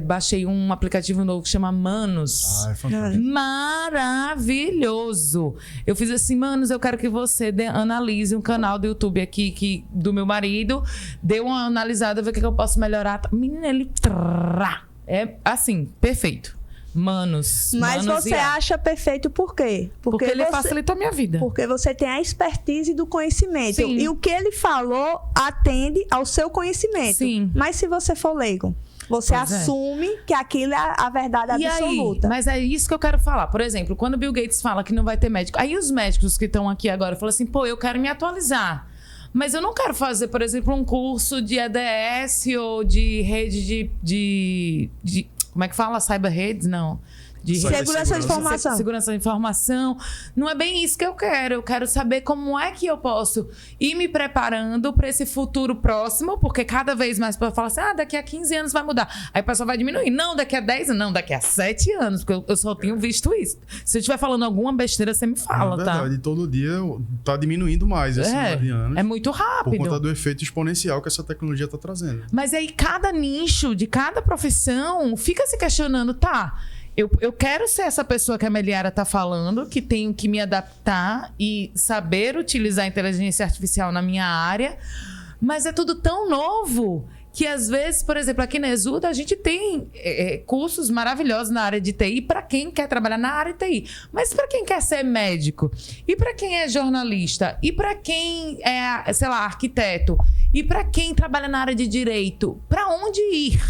Baixei um aplicativo novo que chama Manos. É fantástico. Maravilhoso. Eu fiz assim, Manos, eu quero que você analise um canal do YouTube aqui do meu marido. Dê uma analisada, ver o que eu posso melhorar. Menina, ele... É assim, perfeito. Manos. Mas você acha perfeito por quê? Porque ele facilita a minha vida. Porque você tem a expertise do conhecimento. Sim. E o que ele falou atende ao seu conhecimento. Sim. Mas se você for leigo, você assume que aquilo é a verdade absoluta. Aí, mas é isso que eu quero falar. Por exemplo, quando o Bill Gates fala que não vai ter médico, aí os médicos que estão aqui agora falam assim, pô, eu quero me atualizar. Mas eu não quero fazer, por exemplo, um curso de EDS ou de rede de como é que fala? Cyberredes? Não. De segurança de informação. Segurança de informação. Não é bem isso que eu quero. Eu quero saber como é que eu posso ir me preparando para esse futuro próximo, porque cada vez mais o pessoal fala assim, daqui a 15 anos vai mudar. Aí o pessoal vai diminuir. Não, daqui a 10 anos. Não, daqui a 7 anos, porque eu só tenho visto isso. Se eu estiver falando alguma besteira, você me fala, tá? É verdade, todo dia tá diminuindo mais esse número de anos. É muito rápido. Por conta do efeito exponencial que essa tecnologia tá trazendo. Mas aí cada nicho de cada profissão fica se questionando, tá? Eu quero ser essa pessoa que a Meliara está falando, que tenho que me adaptar e saber utilizar a inteligência artificial na minha área, mas é tudo tão novo que às vezes, por exemplo, aqui na Exuda, a gente tem cursos maravilhosos na área de TI para quem quer trabalhar na área de TI. Mas para quem quer ser médico? E para quem é jornalista? E para quem é, sei lá, arquiteto? E para quem trabalha na área de direito? Para onde ir?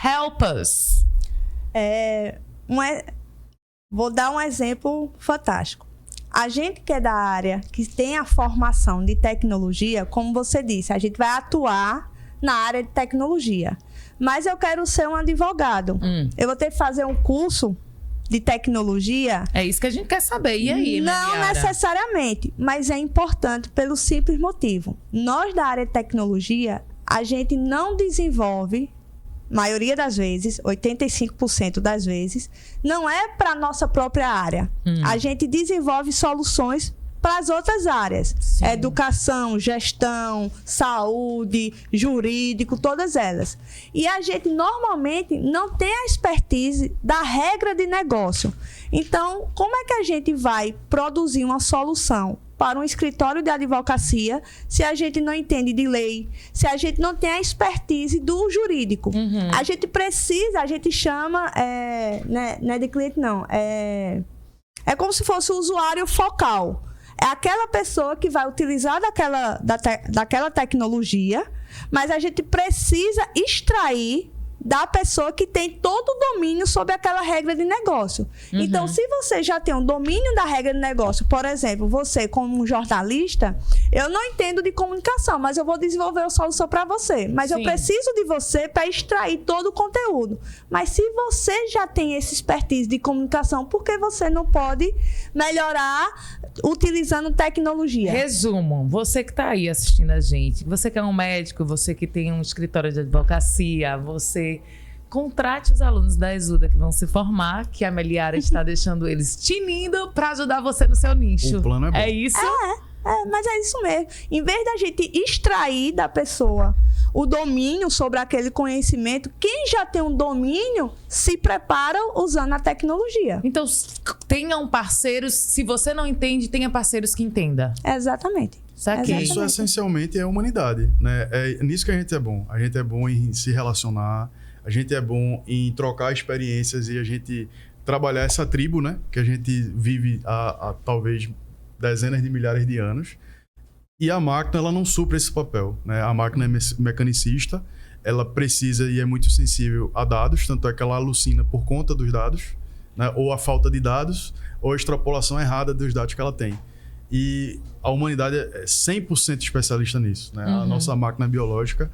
Help us! Vou dar um exemplo fantástico. A gente que é da área, que tem a formação de tecnologia, como você disse, a gente vai atuar na área de tecnologia. Mas eu quero ser um advogado. Eu vou ter que fazer um curso de tecnologia. É isso que a gente quer saber. E aí, não Meliara? necessariamente, mas é importante pelo simples motivo. Nós da área de tecnologia, a gente não desenvolve, maioria das vezes, 85% das vezes, não é para a nossa própria área. A gente desenvolve soluções para as outras áreas. Sim. Educação, gestão, saúde, jurídico, todas elas. E a gente normalmente não tem a expertise da regra de negócio. Então, como é que a gente vai produzir uma solução para um escritório de advocacia se a gente não entende de lei, se a gente não tem a expertise do jurídico? A gente precisa, a gente chama, não é de cliente não, é como se fosse o usuário focal. É aquela pessoa que vai utilizar daquela tecnologia, mas a gente precisa extrair da pessoa que tem todo o domínio sobre aquela regra de negócio. Então, se você já tem um domínio da regra de negócio, por exemplo, você como um jornalista, eu não entendo de comunicação, mas eu vou desenvolver uma solução para você. Mas eu preciso de você para extrair todo o conteúdo. Mas se você já tem esse expertise de comunicação, por que você não pode melhorar utilizando tecnologia? Resumo, você que está aí assistindo a gente, você que é um médico, você que tem um escritório de advocacia, você contrate os alunos da Exuda que vão se formar, que a Meliara está deixando eles tinindo para ajudar você no seu nicho. O plano é bom. É isso? Mas é isso mesmo. Em vez da gente extrair da pessoa o domínio sobre aquele conhecimento, quem já tem um domínio se prepara usando a tecnologia. Então, tenham parceiros, se você não entende, tenha parceiros que entenda. Exatamente. Saquei. Isso essencialmente é a humanidade, né? É nisso que a gente é bom. A gente é bom em se relacionar, a gente é bom em trocar experiências e a gente trabalhar essa tribo, né? Que a gente vive há talvez dezenas de milhares de anos. E a máquina, ela não supre esse papel, né? A máquina é mecanicista, ela precisa e é muito sensível a dados, tanto é que ela alucina por conta dos dados, né? Ou a falta de dados, ou a extrapolação errada dos dados que ela tem. E a humanidade é 100% especialista nisso, né? A nossa máquina biológica,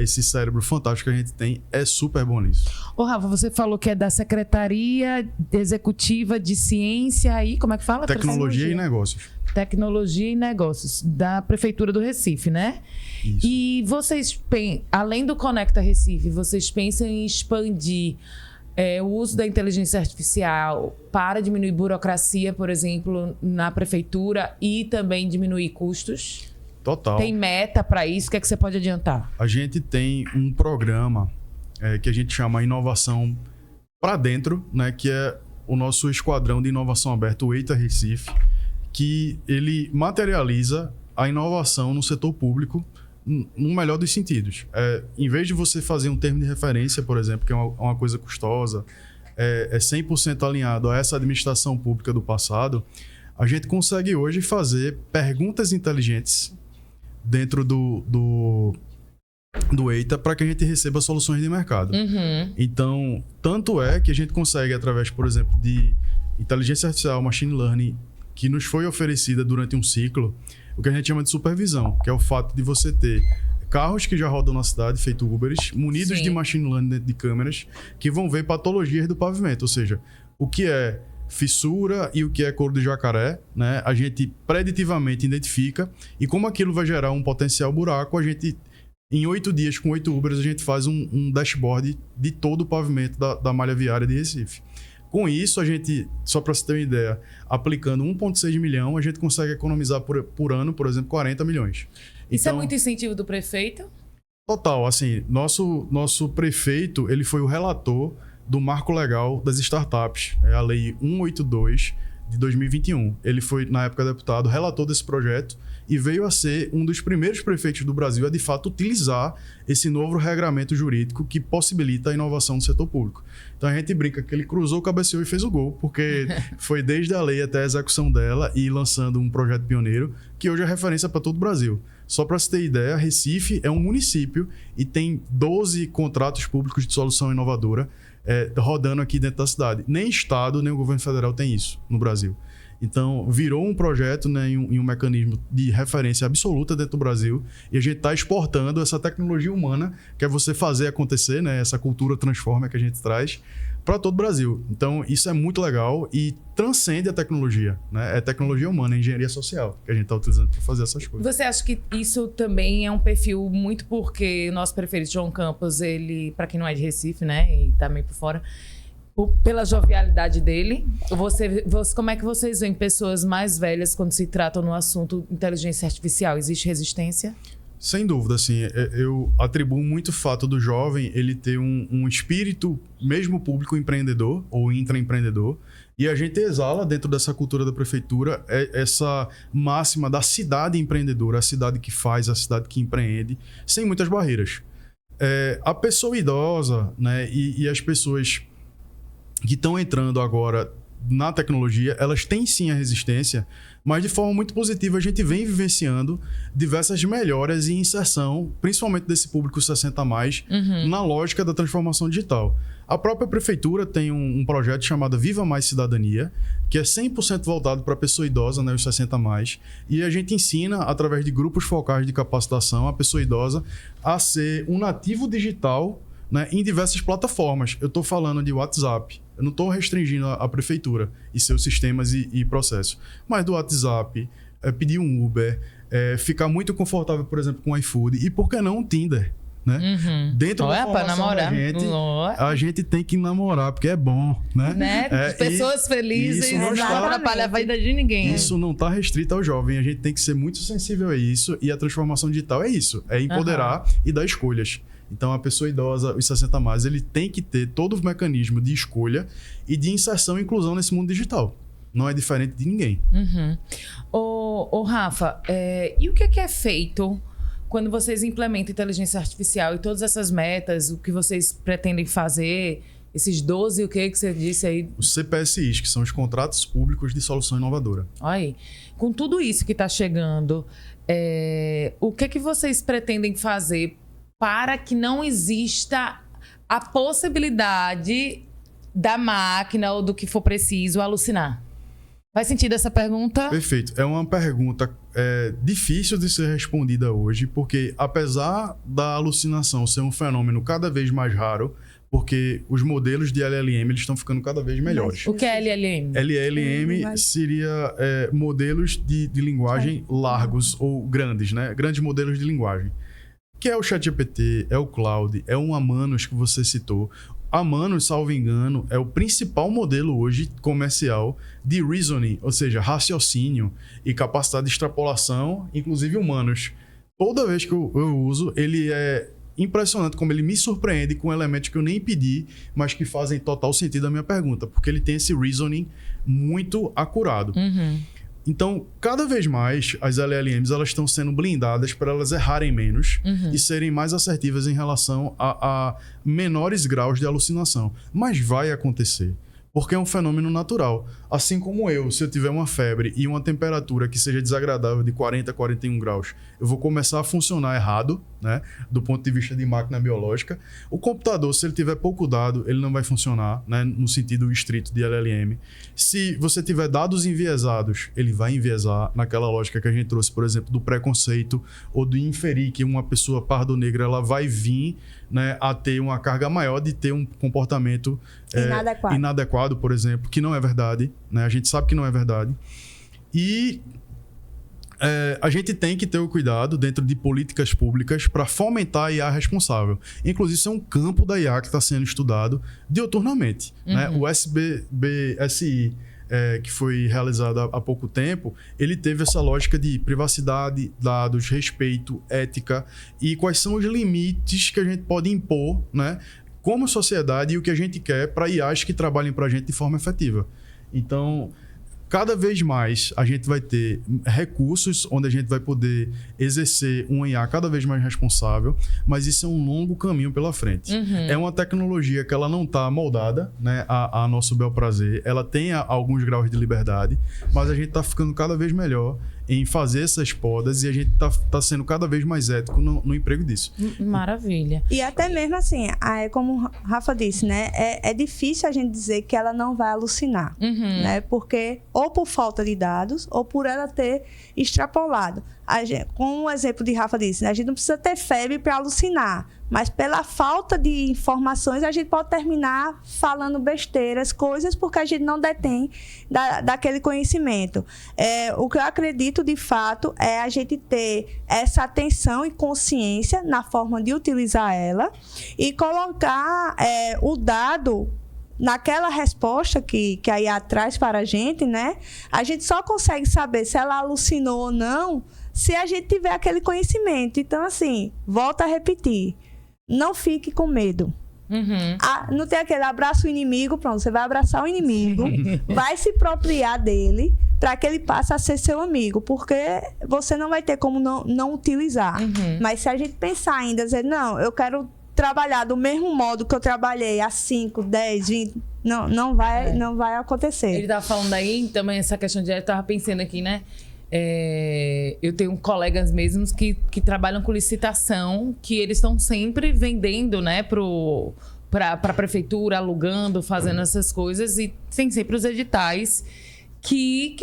esse cérebro fantástico que a gente tem é super bom nisso. Ô, Rafa, você falou que é da Secretaria Executiva de Ciência e, como é que fala? Tecnologia e Negócios. Tecnologia e Negócios, da Prefeitura do Recife, né? Isso. E vocês, além do Conecta Recife, vocês pensam em expandir o uso da inteligência artificial para diminuir burocracia, por exemplo, na Prefeitura e também diminuir custos? Total. Tem meta para isso? O que é que você pode adiantar? A gente tem um programa que a gente chama Inovação para Dentro, né? Que é o nosso esquadrão de inovação aberto, o EITA Recife, que ele materializa a inovação no setor público no melhor dos sentidos. Em vez de você fazer um termo de referência, por exemplo, que é uma coisa custosa, é 100% alinhado a essa administração pública do passado, a gente consegue hoje fazer perguntas inteligentes dentro do EITA para que a gente receba soluções de mercado. Uhum. Então, tanto é que a gente consegue, através, por exemplo, de inteligência artificial, machine learning, que nos foi oferecida durante um ciclo, o que a gente chama de supervisão, que é o fato de você ter carros que já rodam na cidade, feito Uberes, munidos de machine learning dentro de câmeras, que vão ver patologias do pavimento, ou seja, o que é fissura e o que é couro de jacaré, né? A gente preditivamente identifica, e como aquilo vai gerar um potencial buraco, a gente, em 8 dias, com 8 Uberes, a gente faz um dashboard de todo o pavimento da malha viária de Recife. Com isso, a gente, só para você ter uma ideia, aplicando 1,6 milhão, a gente consegue economizar por ano, por exemplo, 40 milhões. Isso é muito incentivo do prefeito? Total, assim, nosso prefeito, ele foi o relator do Marco Legal das Startups, a Lei 182 de 2021. Ele foi, na época, deputado, relator desse projeto e veio a ser um dos primeiros prefeitos do Brasil a, de fato, utilizar esse novo regramento jurídico que possibilita a inovação no setor público. Então, a gente brinca que ele cruzou, cabeceou e fez o gol, porque foi desde a lei até a execução dela e lançando um projeto pioneiro que hoje é referência para todo o Brasil. Só para você ter ideia, Recife é um município e tem 12 contratos públicos de solução inovadora rodando aqui dentro da cidade. Nem Estado, nem o governo federal tem isso no Brasil. Então, virou um projeto, né, em um mecanismo de referência absoluta dentro do Brasil, e a gente está exportando essa tecnologia humana, que é você fazer acontecer, né, essa cultura transforma que a gente traz, para todo o Brasil. Então, isso é muito legal e transcende a tecnologia, né? É tecnologia humana, é engenharia social que a gente está utilizando para fazer essas coisas. Você acha que isso também é um perfil muito porque o nosso prefeito João Campos, ele, para quem não é de Recife, né, e tá meio por fora, pela jovialidade dele, como é que vocês veem pessoas mais velhas quando se tratam no assunto inteligência artificial? Existe resistência? Sem dúvida, assim, eu atribuo muito o fato do jovem ele ter um espírito, mesmo público, empreendedor ou intraempreendedor, e a gente exala dentro dessa cultura da prefeitura essa máxima da cidade empreendedora, a cidade que faz, a cidade que empreende, sem muitas barreiras. A pessoa idosa, né, e as pessoas que estão entrando agora na tecnologia, elas têm sim a resistência, mas de forma muito positiva a gente vem vivenciando diversas melhoras e inserção, principalmente desse público 60+, na lógica da transformação digital. A própria prefeitura tem um projeto chamado Viva Mais Cidadania, que é 100% voltado para a pessoa idosa, né, os 60+, e a gente ensina, através de grupos focais de capacitação, a pessoa idosa a ser um nativo digital, né, em diversas plataformas. Eu estou falando de WhatsApp, eu não estou restringindo a prefeitura e seus sistemas e processos, mas do WhatsApp, pedir um Uber, ficar muito confortável, por exemplo, com o iFood, e por que não um Tinder? Né? Dentro da formação da gente tem que namorar, porque é bom, né? Pessoas felizes, não atrapalha a vida de ninguém. Isso não está restrito ao jovem, a gente tem que ser muito sensível a isso, e a transformação digital é isso, é empoderar e dar escolhas. Então, a pessoa idosa, os 60+, ele tem que ter todo o mecanismo de escolha e de inserção e inclusão nesse mundo digital. Não é diferente de ninguém. Ô, Rafa, e o que é feito quando vocês implementam inteligência artificial e todas essas metas, o que vocês pretendem fazer, esses 12, o que você disse aí? Os CPSIs, que são os Contratos Públicos de Solução Inovadora. Olha aí, com tudo isso que está chegando, o que vocês pretendem fazer para que não exista a possibilidade da máquina ou do que for preciso alucinar? Faz sentido essa pergunta? Perfeito. É uma pergunta difícil de ser respondida hoje, porque apesar da alucinação ser um fenômeno cada vez mais raro, porque os modelos de LLM eles estão ficando cada vez melhores. O que é LLM? LLM seria modelos de linguagem largos ou grandes, né? Grandes modelos de linguagem. Que é o ChatGPT, é o Claude, é o Amanos que você citou. Amanos, salvo engano, é o principal modelo hoje comercial de reasoning, ou seja, raciocínio e capacidade de extrapolação, inclusive humanos. Toda vez que eu uso, ele é impressionante como ele me surpreende com elementos que eu nem pedi, mas que fazem total sentido à minha pergunta, porque ele tem esse reasoning muito acurado. Então, cada vez mais, as LLMs elas estão sendo blindadas para elas errarem menos e serem mais assertivas em relação a menores graus de alucinação. Mas vai acontecer, porque é um fenômeno natural. Assim como se eu tiver uma febre e uma temperatura que seja desagradável de 40 a 41 graus, eu vou começar a funcionar errado, né, do ponto de vista de máquina biológica. O computador, se ele tiver pouco dado, ele não vai funcionar, né, no sentido estrito de LLM. Se você tiver dados enviesados, ele vai enviesar naquela lógica que a gente trouxe, por exemplo, do preconceito ou do inferir que uma pessoa pardo-negra ela vai vir, né, a ter uma carga maior de ter um comportamento inadequado, por exemplo, que não é verdade, né? A gente sabe que não é verdade. E a gente tem que ter o cuidado dentro de políticas públicas para fomentar a IA responsável. Inclusive, isso é um campo da IA que está sendo estudado diuturnamente. Né? O SBSI, que foi realizado há pouco tempo, ele teve essa lógica de privacidade, dados, respeito, ética e quais são os limites que a gente pode impor, né, como sociedade e o que a gente quer para IAs que trabalhem para a gente de forma efetiva. Então, cada vez mais a gente vai ter recursos onde a gente vai poder exercer um IA cada vez mais responsável, mas isso é um longo caminho pela frente. É uma tecnologia que ela não está moldada, né, a nosso bel prazer, ela tem alguns graus de liberdade, mas a gente está ficando cada vez melhor em fazer essas podas e a gente tá sendo cada vez mais ético no emprego disso. Maravilha. E até mesmo assim, como o Rafa disse, né? É difícil a gente dizer que ela não vai alucinar, né? Porque ou por falta de dados ou por ela ter extrapolado. Como o exemplo de Rafa disse, né? A gente não precisa ter febre para alucinar, mas pela falta de informações a gente pode terminar falando besteiras, coisas porque a gente não detém daquele conhecimento. O que eu acredito de fato é a gente ter essa atenção e consciência na forma de utilizar ela e colocar o dado naquela resposta que a IA traz para a gente, né? A gente só consegue saber se ela alucinou ou não se a gente tiver aquele conhecimento. Então, assim, volto a repetir. Não fique com medo. Não tem aquele abraço o inimigo, pronto, você vai abraçar o inimigo, vai se apropriar dele para que ele passe a ser seu amigo, porque você não vai ter como não utilizar. Mas se a gente pensar ainda, dizer, não, eu quero trabalhar do mesmo modo que eu trabalhei há 5, 10, 20, não vai acontecer. Ele estava falando aí também essa questão de... Eu estava pensando aqui, né? Eu tenho colegas mesmos que trabalham com licitação, que eles estão sempre vendendo, né, para a prefeitura, alugando, fazendo essas coisas, e tem sempre os editais que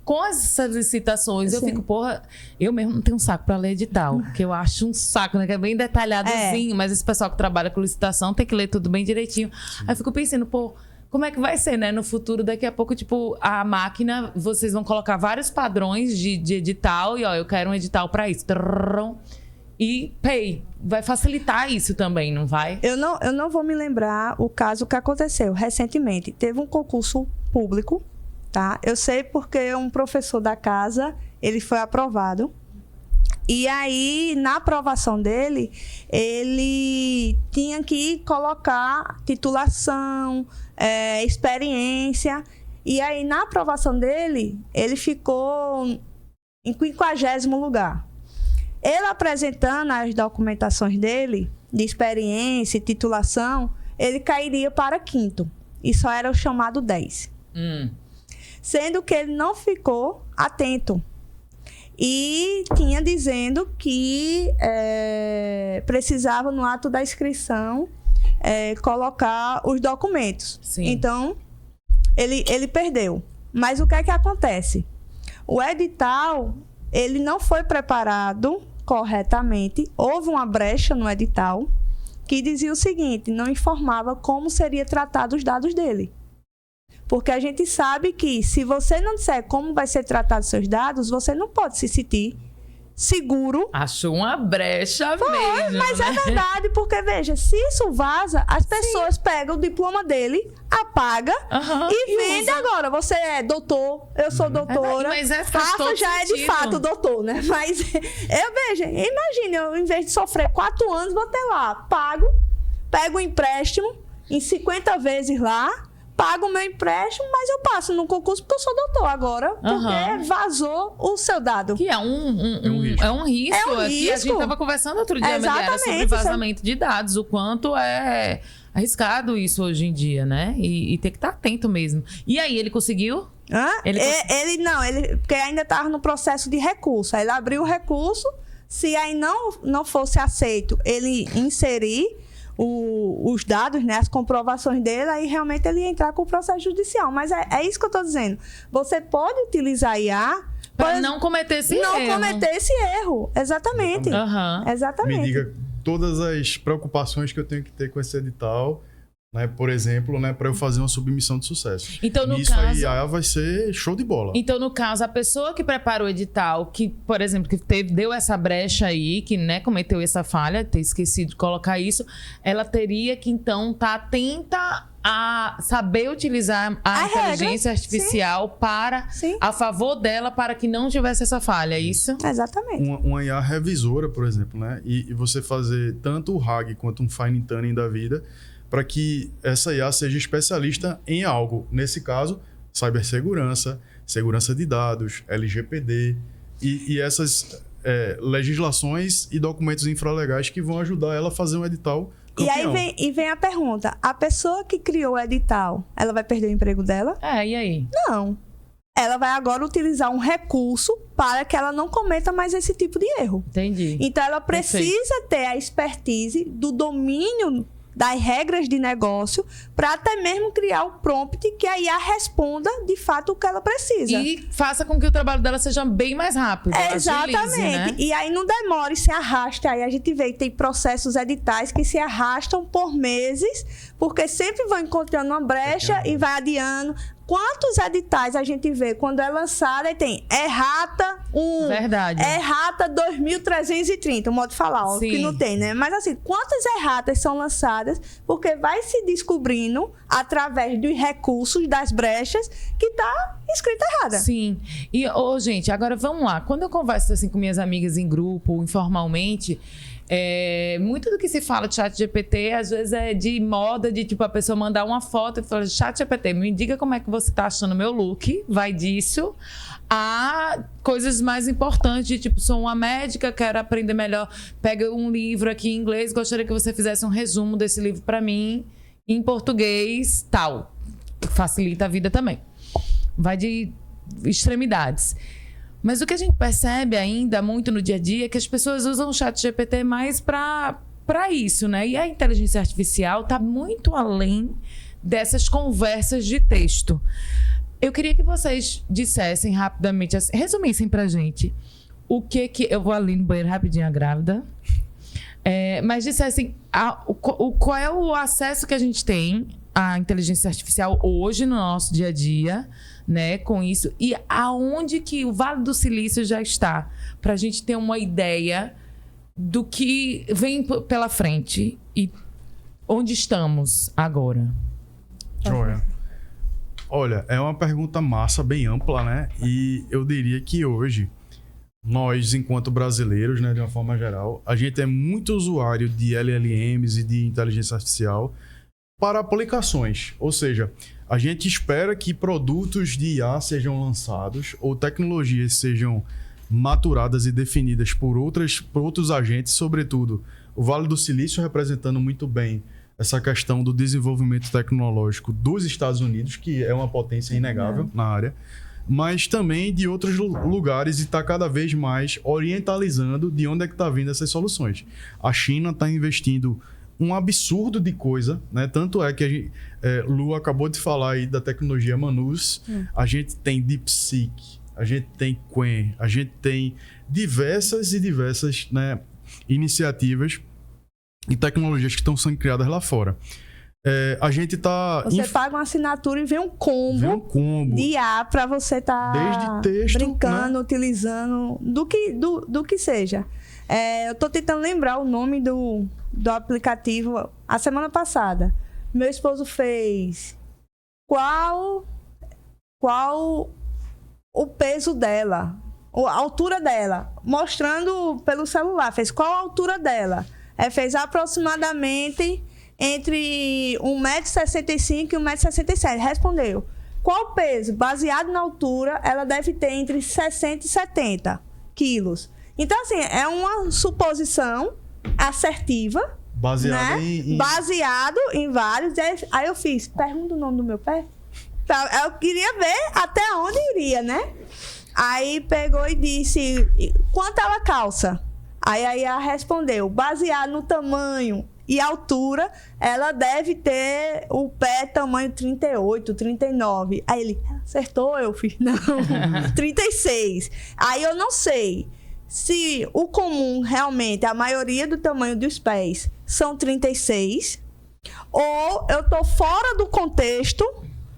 com essas licitações eu fico, porra, eu mesmo não tenho um saco para ler edital, que eu acho um saco, né, que é bem detalhadozinho, mas esse pessoal que trabalha com licitação tem que ler tudo bem direitinho. Aí eu fico pensando, pô, como é que vai ser, né? No futuro, daqui a pouco, tipo, a máquina, vocês vão colocar vários padrões de edital e, ó, eu quero um edital para isso. E pay. Vai facilitar isso também, não vai? Eu não vou me lembrar o caso que aconteceu recentemente. Teve um concurso público, tá? Eu sei porque um professor da casa, ele foi aprovado. E aí, na aprovação dele, ele tinha que colocar titulação, experiência. E aí, na aprovação dele, ele ficou em 50º lugar. Ele apresentando as documentações dele, de experiência e titulação, ele cairia para 5º. E só era o chamado 10. Sendo que ele não ficou atento. E tinha dizendo que precisava, no ato da inscrição, colocar os documentos. Sim. Então, ele perdeu. Mas o que é que acontece? O edital, ele não foi preparado corretamente, houve uma brecha no edital que dizia o seguinte, não informava como seria tratado os dados dele. Porque a gente sabe que se você não disser como vai ser tratado seus dados, você não pode se sentir seguro. Achou uma brecha mesmo. Mas é verdade, porque veja, se isso vaza, as pessoas pegam o diploma dele, apaga e vende agora. Você é doutor, eu sou doutora. Mas Rafa já sentido. É de fato doutor, né? Mas veja, imagine, eu em vez de sofrer 4 anos, vou ter lá, pego um empréstimo em 50 vezes lá, pago o meu empréstimo, mas eu passo no concurso porque eu sou doutor agora, porque vazou o seu dado. Que é um risco. É um risco. A gente estava conversando outro dia, Meliara, sobre vazamento de dados, o quanto é arriscado isso hoje em dia, né? E tem que estar atento mesmo. E aí, ele conseguiu? Ele porque ainda estava no processo de recurso. Aí ele abriu o recurso, se aí não fosse aceito, ele inserir os dados, né, as comprovações dele, aí realmente ele ia entrar com o processo judicial. Mas é isso que eu estou dizendo. Você pode utilizar IA para não cometer esse erro. Não cometer esse erro. Exatamente. Exatamente. Me diga todas as preocupações que eu tenho que ter com esse edital, né, por exemplo, né, para eu fazer uma submissão de sucesso. Então, no Isso caso, aí a IA vai ser show de bola. Então, no caso, a pessoa que prepara o edital, que, por exemplo, que deu essa brecha aí, que, né, cometeu essa falha, ter esquecido de colocar isso, ela teria que, então, estar atenta a saber utilizar a inteligência artificial a favor dela, para que não tivesse essa falha, é isso? Exatamente. Uma IA revisora, por exemplo, né, e você fazer tanto o RAG quanto um fine tuning da vida, para que essa IA seja especialista em algo. Nesse caso, cibersegurança, segurança de dados, LGPD e essas legislações e documentos infralegais que vão ajudar ela a fazer um edital campeão. E aí vem a pergunta, a pessoa que criou o edital, ela vai perder o emprego dela? E aí? Não. Ela vai agora utilizar um recurso para que ela não cometa mais esse tipo de erro. Entendi. Então, ela precisa ter a expertise do domínio das regras de negócio para até mesmo criar o prompt que a IA responda de fato o que ela precisa. E faça com que o trabalho dela seja bem mais rápido. Exatamente. Agilize, né? E aí não demore, se arrasta. Aí a gente vê que tem processos editais que se arrastam por meses, porque sempre vão encontrando uma brecha e vai adiando. Quantos editais a gente vê quando é lançado e tem errata 1, Verdade. errata 2330, o modo de falar, ó, que não tem, né? Mas assim, quantas erratas são lançadas porque vai se descobrindo através dos recursos, das brechas, que tá escrita errada. Sim. E, gente, agora vamos lá. Quando eu converso assim com minhas amigas em grupo, informalmente, muito do que se fala de ChatGPT, às vezes é de moda, de tipo a pessoa mandar uma foto e falar: ChatGPT, me diga como é que você tá achando meu look, vai disso a coisas mais importantes, de tipo, sou uma médica, quero aprender melhor, pega um livro aqui em inglês, gostaria que você fizesse um resumo desse livro para mim em português, tal. Facilita a vida também. Vai de extremidades. Mas o que a gente percebe ainda muito no dia a dia é que as pessoas usam o ChatGPT mais para isso, né? E a inteligência artificial está muito além dessas conversas de texto. Eu queria que vocês dissessem rapidamente, assim, resumissem pra gente o que eu vou ali no banheiro rapidinho, grávida. Mas dissessem qual é o acesso que a gente tem à inteligência artificial hoje no nosso dia a dia, né, com isso, e aonde que o Vale do Silício já está, para a gente ter uma ideia do que vem pela frente e onde estamos agora. Joia. Olha, é uma pergunta massa, bem ampla, né? E eu diria que hoje, nós, enquanto brasileiros, né, de uma forma geral, a gente é muito usuário de LLMs e de inteligência artificial para aplicações. Ou seja, a gente espera que produtos de IA sejam lançados ou tecnologias sejam maturadas e definidas por outros agentes, sobretudo o Vale do Silício representando muito bem essa questão do desenvolvimento tecnológico dos Estados Unidos, que é uma potência inegável na área, mas também de outros lugares, e está cada vez mais orientalizando de onde é que está vindo essas soluções. A China está investindo um absurdo de coisa, né? Tanto é que Lu acabou de falar aí da tecnologia Manus. A gente tem DeepSeek, a gente tem Quen, a gente tem diversas e diversas, né, iniciativas e tecnologias que estão sendo criadas lá fora. A gente tá... Você paga uma assinatura e vem um combo de IA para você estar brincando, né? Utilizando, do que seja. Eu tô tentando lembrar o nome do aplicativo. A semana passada, meu esposo fez qual o peso dela, a altura dela, mostrando pelo celular. Fez qual a altura dela. Fez aproximadamente entre 1,65 m e 1,67 m. Respondeu. Qual o peso? Baseado na altura, ela deve ter entre 60 e 70 quilos. Então, assim, é uma suposição assertiva. Baseado, né? Baseado em vários. Aí eu fiz, pergunta o nome do meu pé. Eu queria ver até onde iria, né? Aí pegou e disse, quanto ela calça? Aí a IA respondeu, baseado no tamanho e altura, ela deve ter o pé tamanho 38, 39. Aí ele, acertou? Eu fiz, não, 36. Aí eu não sei se o comum, realmente, a maioria do tamanho dos pés são 36, ou eu tô fora do contexto,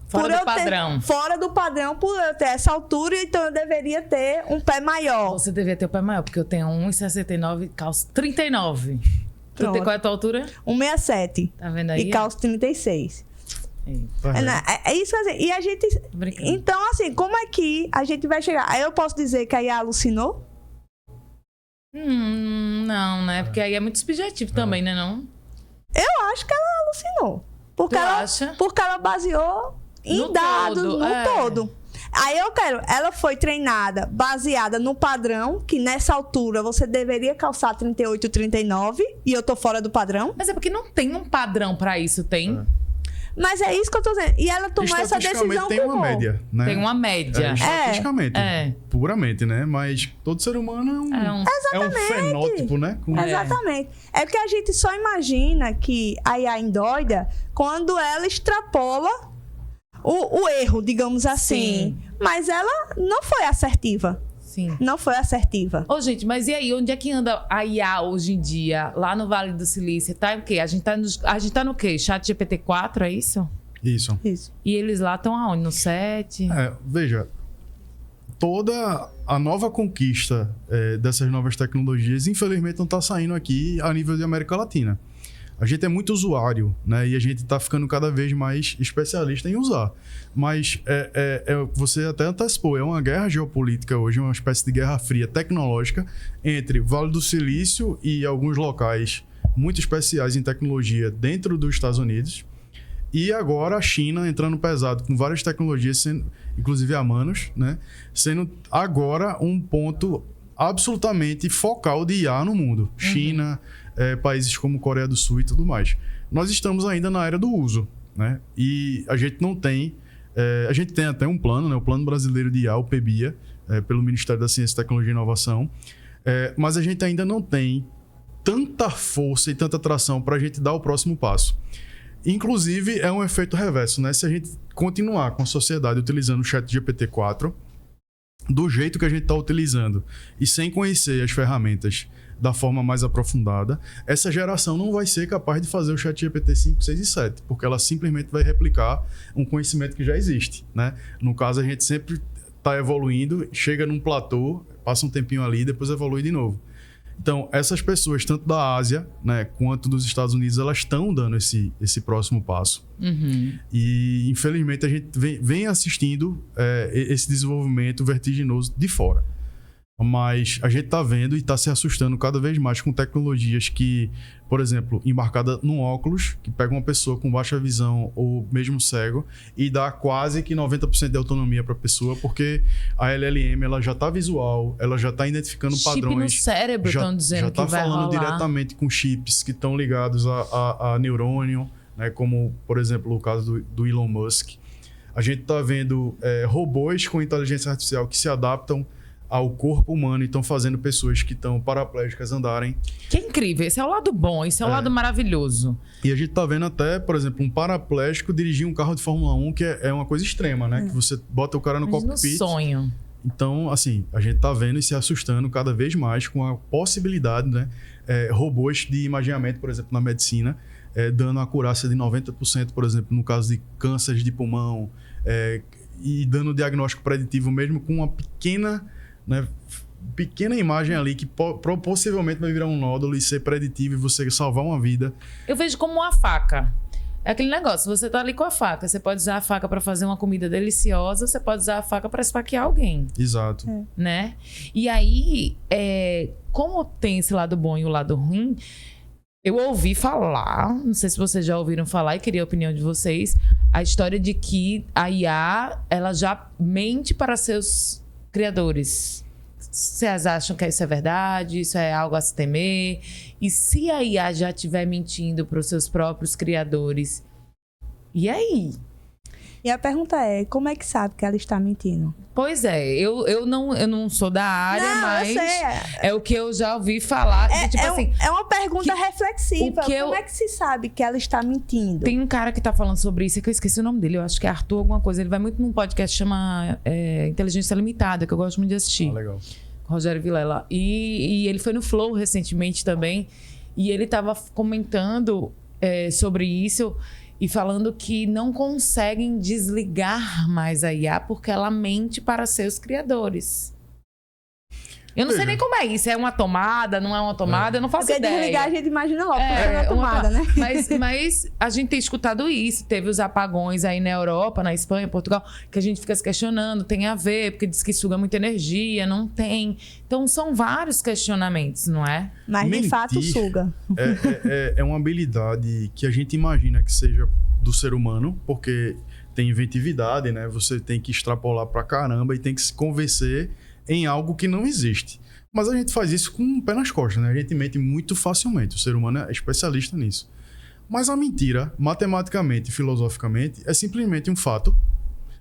fora do padrão. Fora do padrão, por eu ter essa altura, então eu deveria ter um pé maior. Você deveria ter um pé maior, porque eu tenho 1,69 e calço 39. Tu tem, qual é a tua altura? 1,67. Tá vendo aí? E calço 36. É isso assim. E a gente... Então, assim, como é que a gente vai chegar? Aí eu posso dizer que a IA alucinou? Não, né? Porque aí é muito subjetivo também, né? Não? Eu acho que ela alucinou. Porque ela baseou em no dados, todo, no todo. Aí ela foi treinada baseada no padrão, que nessa altura você deveria calçar 38, 39, e eu tô fora do padrão. Mas é porque não tem um padrão pra isso, tem? Mas é isso que eu tô dizendo. E ela tomou essa decisão tem uma média, né? Tem uma média. Estatisticamente, puramente, né? Mas todo ser humano é um fenótipo, né? Exatamente. É porque a gente só imagina que a IA endoida quando ela extrapola o erro, digamos assim. Sim. Mas ela não foi assertiva. Sim. Não foi assertiva. Ô, gente, mas e aí? Onde é que anda a IA hoje em dia? Lá no Vale do Silício? Tá o quê? A gente tá no quê? ChatGPT 4, é isso? Isso. E eles lá estão aonde? No 7? Veja, toda a nova conquista dessas novas tecnologias, infelizmente, não está saindo aqui a nível de América Latina. A gente é muito usuário, né? E a gente está ficando cada vez mais especialista em usar. Mas você até antecipou, é uma guerra geopolítica hoje, uma espécie de guerra fria tecnológica entre Vale do Silício e alguns locais muito especiais em tecnologia dentro dos Estados Unidos. E agora a China entrando pesado com várias tecnologias, inclusive a Manos, né? Sendo agora um ponto absolutamente focal de IA no mundo. Uhum. China, países como Coreia do Sul e tudo mais. Nós estamos ainda na era do uso, né? E a gente não tem... a gente tem até um plano, né? O Plano Brasileiro de IA, o PBIA, pelo Ministério da Ciência, Tecnologia e Inovação. Mas a gente ainda não tem tanta força e tanta tração para a gente dar o próximo passo. Inclusive, é um efeito reverso, né? Se a gente continuar com a sociedade utilizando o ChatGPT 4, do jeito que a gente está utilizando e sem conhecer as ferramentas da forma mais aprofundada, essa geração não vai ser capaz de fazer o ChatGPT 5, 6 e 7, porque ela simplesmente vai replicar um conhecimento que já existe, né? No caso, a gente sempre está evoluindo, chega num platô, passa um tempinho ali e depois evolui de novo. Então, essas pessoas, tanto da Ásia, né, quanto dos Estados Unidos, elas estão dando esse próximo passo. Uhum. E, infelizmente, a gente vem assistindo esse desenvolvimento vertiginoso de fora. Mas a gente está vendo e está se assustando cada vez mais com tecnologias que, por exemplo, embarcada num óculos, que pega uma pessoa com baixa visão ou mesmo cego e dá quase que 90% de autonomia para a pessoa, porque a LLM ela já está visual, ela já está identificando padrões. Chip no cérebro, estão dizendo que vai rolar. Já está falando diretamente com chips que estão ligados a neurônio, né, como, por exemplo, o caso do Elon Musk. A gente está vendo robôs com inteligência artificial que se adaptam ao corpo humano e estão fazendo pessoas que estão paraplégicas andarem. Que incrível, esse é o lado bom, esse é o lado maravilhoso. E a gente tá vendo até, por exemplo, um paraplégico dirigir um carro de Fórmula 1, que é uma coisa extrema, né? Que você bota o cara no cockpit. Sonho. Então, assim, a gente está vendo e se assustando cada vez mais com a possibilidade, né? Robôs de imaginamento, por exemplo, na medicina, dando uma acurácia de 90%, por exemplo, no caso de cânceres de pulmão, e dando diagnóstico preditivo mesmo com uma pequena, né, pequena imagem ali que possivelmente vai virar um nódulo e ser preditivo e você salvar uma vida. Eu vejo como uma faca. É aquele negócio, você tá ali com a faca, você pode usar a faca para fazer uma comida deliciosa, você pode usar a faca para esfaquear alguém. Exato. Né? E aí, como tem esse lado bom e o lado ruim, eu ouvi falar, não sei se vocês já ouviram falar e queria a opinião de vocês, a história de que a IA, ela já mente para seus criadores. Vocês acham que isso é verdade? Isso é algo a se temer? E se a IA já estiver mentindo para os seus próprios criadores? E aí? E a pergunta é, como é que sabe que ela está mentindo? Pois é, eu não sou da área, Não, mas eu sei. é o que eu já ouvi falar. É uma pergunta reflexiva. Como é que se sabe que ela está mentindo? Tem um cara que tá falando sobre isso, que eu esqueci o nome dele, eu acho que é Arthur alguma coisa. Ele vai muito num podcast que chama Inteligência Limitada, que eu gosto muito de assistir. Legal. Rogério Vilela. E ele foi no Flow recentemente também, e ele tava comentando sobre isso e falando que não conseguem desligar mais a IA porque ela mente para seus criadores. Eu não sei nem como é isso. É uma tomada, não é uma tomada? Eu não faço ideia. Desligar, a gente imagina logo, é uma tomada, né? Mas a gente tem escutado isso. Teve os apagões aí na Europa, na Espanha, Portugal, que a gente fica se questionando. Tem a ver, porque diz que suga muita energia. Não tem. Então, são vários questionamentos, não é? Mas, de fato, suga. É uma habilidade que a gente imagina que seja do ser humano, porque tem inventividade, né? Você tem que extrapolar pra caramba e tem que se convencer em algo que não existe. Mas a gente faz isso com o pé nas costas, né? A gente mente muito facilmente. O ser humano é especialista nisso. Mas a mentira, matematicamente e filosoficamente, é simplesmente um fato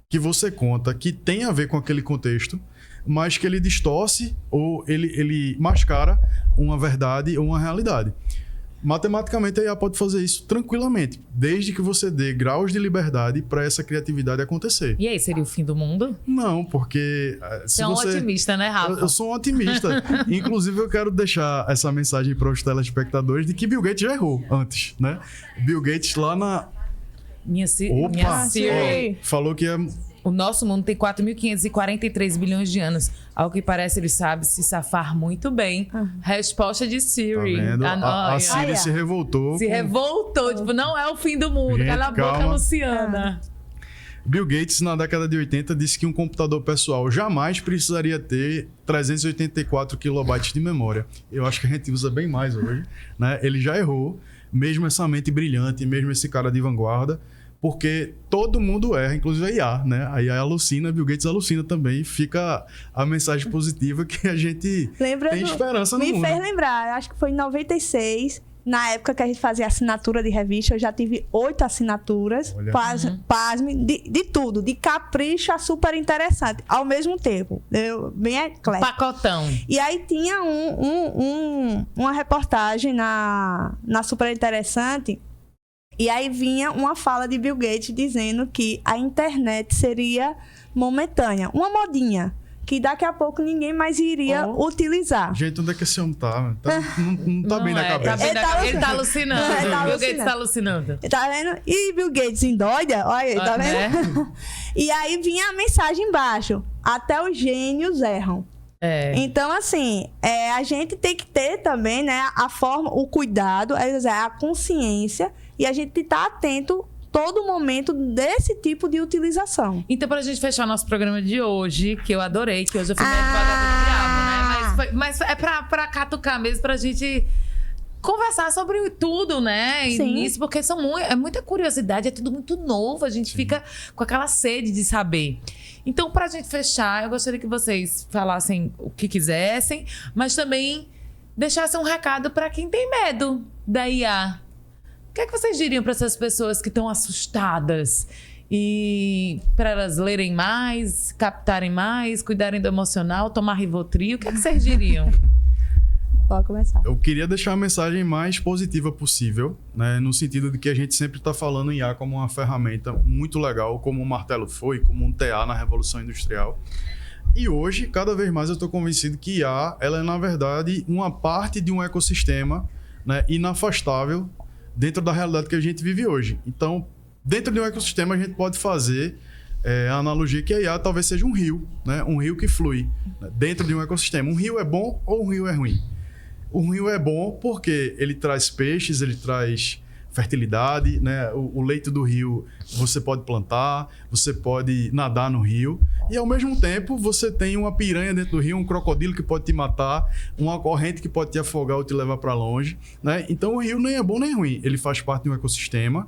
que você conta que tem a ver com aquele contexto, mas que ele distorce ou ele mascara uma verdade ou uma realidade. Matematicamente, a IA pode fazer isso tranquilamente, desde que você dê graus de liberdade para essa criatividade acontecer. E aí, seria o fim do mundo? Não, porque... Você é um otimista, né, Rafa? Eu sou um otimista. Inclusive, eu quero deixar essa mensagem para os telespectadores de que Bill Gates já errou antes, né? Bill Gates lá na... Minha Siri. Falou que O nosso mundo tem 4.543 bilhões de anos. Ao que parece, ele sabe se safar muito bem. Resposta de Siri. Tá vendo? A Siri se revoltou. Revoltou. Tipo, não é o fim do mundo. Gente, Cala a boca, calma. Luciana. Bill Gates, na década de 80, disse que um computador pessoal jamais precisaria ter 384 kilobytes de memória. Eu acho que a gente usa bem mais hoje, né? Ele já errou, mesmo essa mente brilhante, mesmo esse cara de vanguarda, porque todo mundo erra, inclusive a IA, né? A IA alucina, Bill Gates alucina também. Fica a mensagem positiva que a gente tem esperança no mundo. Me fez lembrar, acho que foi em 96, na época que a gente fazia assinatura de revista, eu já tive 8 assinaturas. Pasme, de tudo, de capricho a super interessante, ao mesmo tempo. Bem eclético. Pacotão. E aí tinha uma reportagem na super interessante. E aí vinha uma fala de Bill Gates dizendo que a internet seria momentânea, uma modinha, que daqui a pouco ninguém mais iria utilizar. Gente, onde é que esse homem tá? Não tá bem na cabeça. Ele tá alucinando. Bill Gates tá alucinando. Tá vendo? E Bill Gates endoida, olha aí, tá vendo? E aí vinha a mensagem embaixo, até os gênios erram. Então, assim, a gente tem que ter também, né, a forma, o cuidado, a consciência, e a gente tá atento todo momento desse tipo de utilização. Então, pra gente fechar nosso programa de hoje, que eu adorei, que hoje eu fui meio advogada do diabo, né? Mas é pra catucar mesmo, pra gente conversar sobre tudo, né? E nisso, porque é muita curiosidade, é tudo muito novo, a gente fica com aquela sede de saber. Então, pra gente fechar, eu gostaria que vocês falassem o que quisessem, mas também deixassem um recado pra quem tem medo da IA. O que é que vocês diriam para essas pessoas que estão assustadas? E para elas lerem mais, captarem mais, cuidarem do emocional, tomar Rivotril? O que é que vocês diriam? Pode começar. Eu queria deixar a mensagem mais positiva possível, né? No sentido de que a gente sempre está falando em IA como uma ferramenta muito legal, como o martelo foi, como um TA na Revolução Industrial. E hoje, cada vez mais eu estou convencido que IA, ela é, na verdade, uma parte de um ecossistema, né, inafastável dentro da realidade que a gente vive hoje. Então, dentro de um ecossistema, a gente pode fazer a analogia que a IA talvez seja um rio, né, um rio que flui, né, dentro de um ecossistema. Um rio é bom ou um rio é ruim? O rio é bom porque ele traz peixes, ele traz fertilidade, né? O leito do rio você pode plantar, você pode nadar no rio e ao mesmo tempo você tem uma piranha dentro do rio, um crocodilo que pode te matar, uma corrente que pode te afogar ou te levar para longe, né? Então o rio nem é bom nem ruim, ele faz parte de um ecossistema,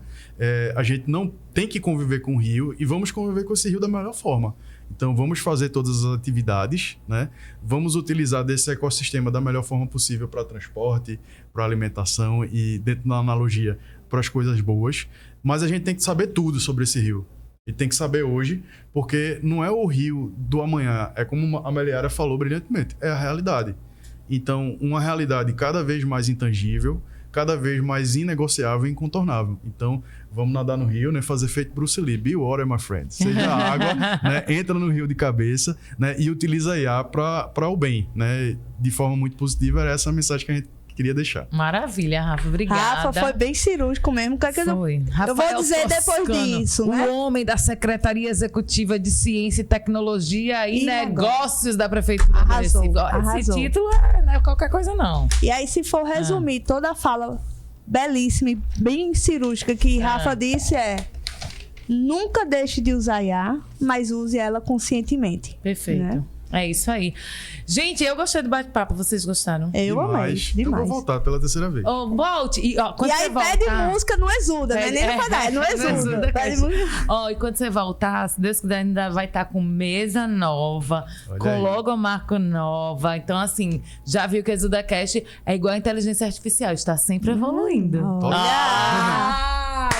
a gente não tem que conviver com o rio e vamos conviver com esse rio da melhor forma. Então, vamos fazer todas as atividades, né? Vamos utilizar desse ecossistema da melhor forma possível para transporte, para alimentação e, dentro da analogia, para as coisas boas. Mas a gente tem que saber tudo sobre esse rio. E tem que saber hoje, porque não é o rio do amanhã. É como a Meliara falou brilhantemente, é a realidade. Então, uma realidade cada vez mais intangível, cada vez mais inegociável e incontornável. Então, vamos nadar no rio, né? Fazer feito Bruce Lee. Be water, my friend. Seja água, né? Entra no rio de cabeça, né? E utiliza a IA para o bem, né? De forma muito positiva, era essa a mensagem que a gente queria deixar. Maravilha, Rafa. Obrigada. Rafa foi bem cirúrgico mesmo. Que foi. Eu vou dizer depois disso, né? O homem da Secretaria Executiva de Ciência e Tecnologia e Negócios da Prefeitura arrasou, do Recife. arrasou. Esse título não é qualquer coisa, não. E aí, se for resumir toda a fala belíssima e bem cirúrgica que Rafa disse nunca deixe de usar IA, mas use ela conscientemente. Perfeito. Né? É isso aí. Gente, eu gostei do bate-papo. Vocês gostaram? Eu amei. Demais. Eu vou voltar pela terceira vez. Volte. E aí pede música no Exuda, né? Nem no Padar, no Exuda. E quando você voltar, se Deus quiser, ainda vai estar com mesa nova, olha com aí. logomarca nova. Então, assim, já viu que o ExudaCast é igual a inteligência artificial, está sempre evoluindo.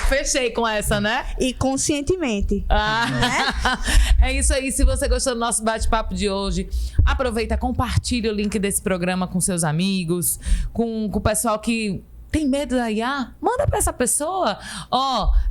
Fechei com essa, né? E conscientemente. É isso aí. Se você gostou do nosso bate-papo de hoje, aproveita, compartilha o link desse programa com seus amigos, com o pessoal que tem medo da IA, manda pra essa pessoa.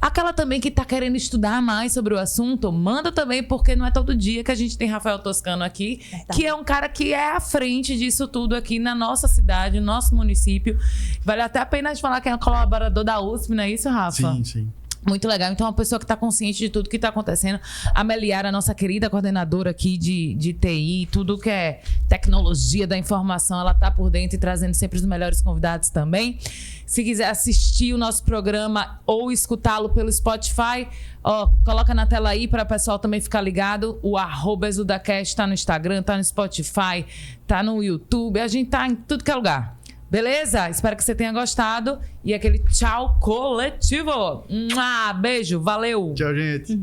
Aquela também que tá querendo estudar mais sobre o assunto, manda também, porque não é todo dia que a gente tem Rafael Toscano aqui, que é um cara que é à frente disso tudo aqui na nossa cidade, no nosso município. Vale até a pena de falar que é um colaborador da USP, não é isso, Rafa? Sim, sim. Muito legal. Então, uma pessoa que está consciente de tudo que está acontecendo. A Meliara, nossa querida coordenadora aqui de TI, tudo que é tecnologia da informação, ela está por dentro e trazendo sempre os melhores convidados também. Se quiser assistir o nosso programa ou escutá-lo pelo Spotify, coloca na tela aí para o pessoal também ficar ligado. O @ExudaCast está no Instagram, está no Spotify, está no YouTube. A gente está em tudo que é lugar. Beleza? Espero que você tenha gostado. E aquele tchau coletivo. Beijo, valeu. Tchau, gente.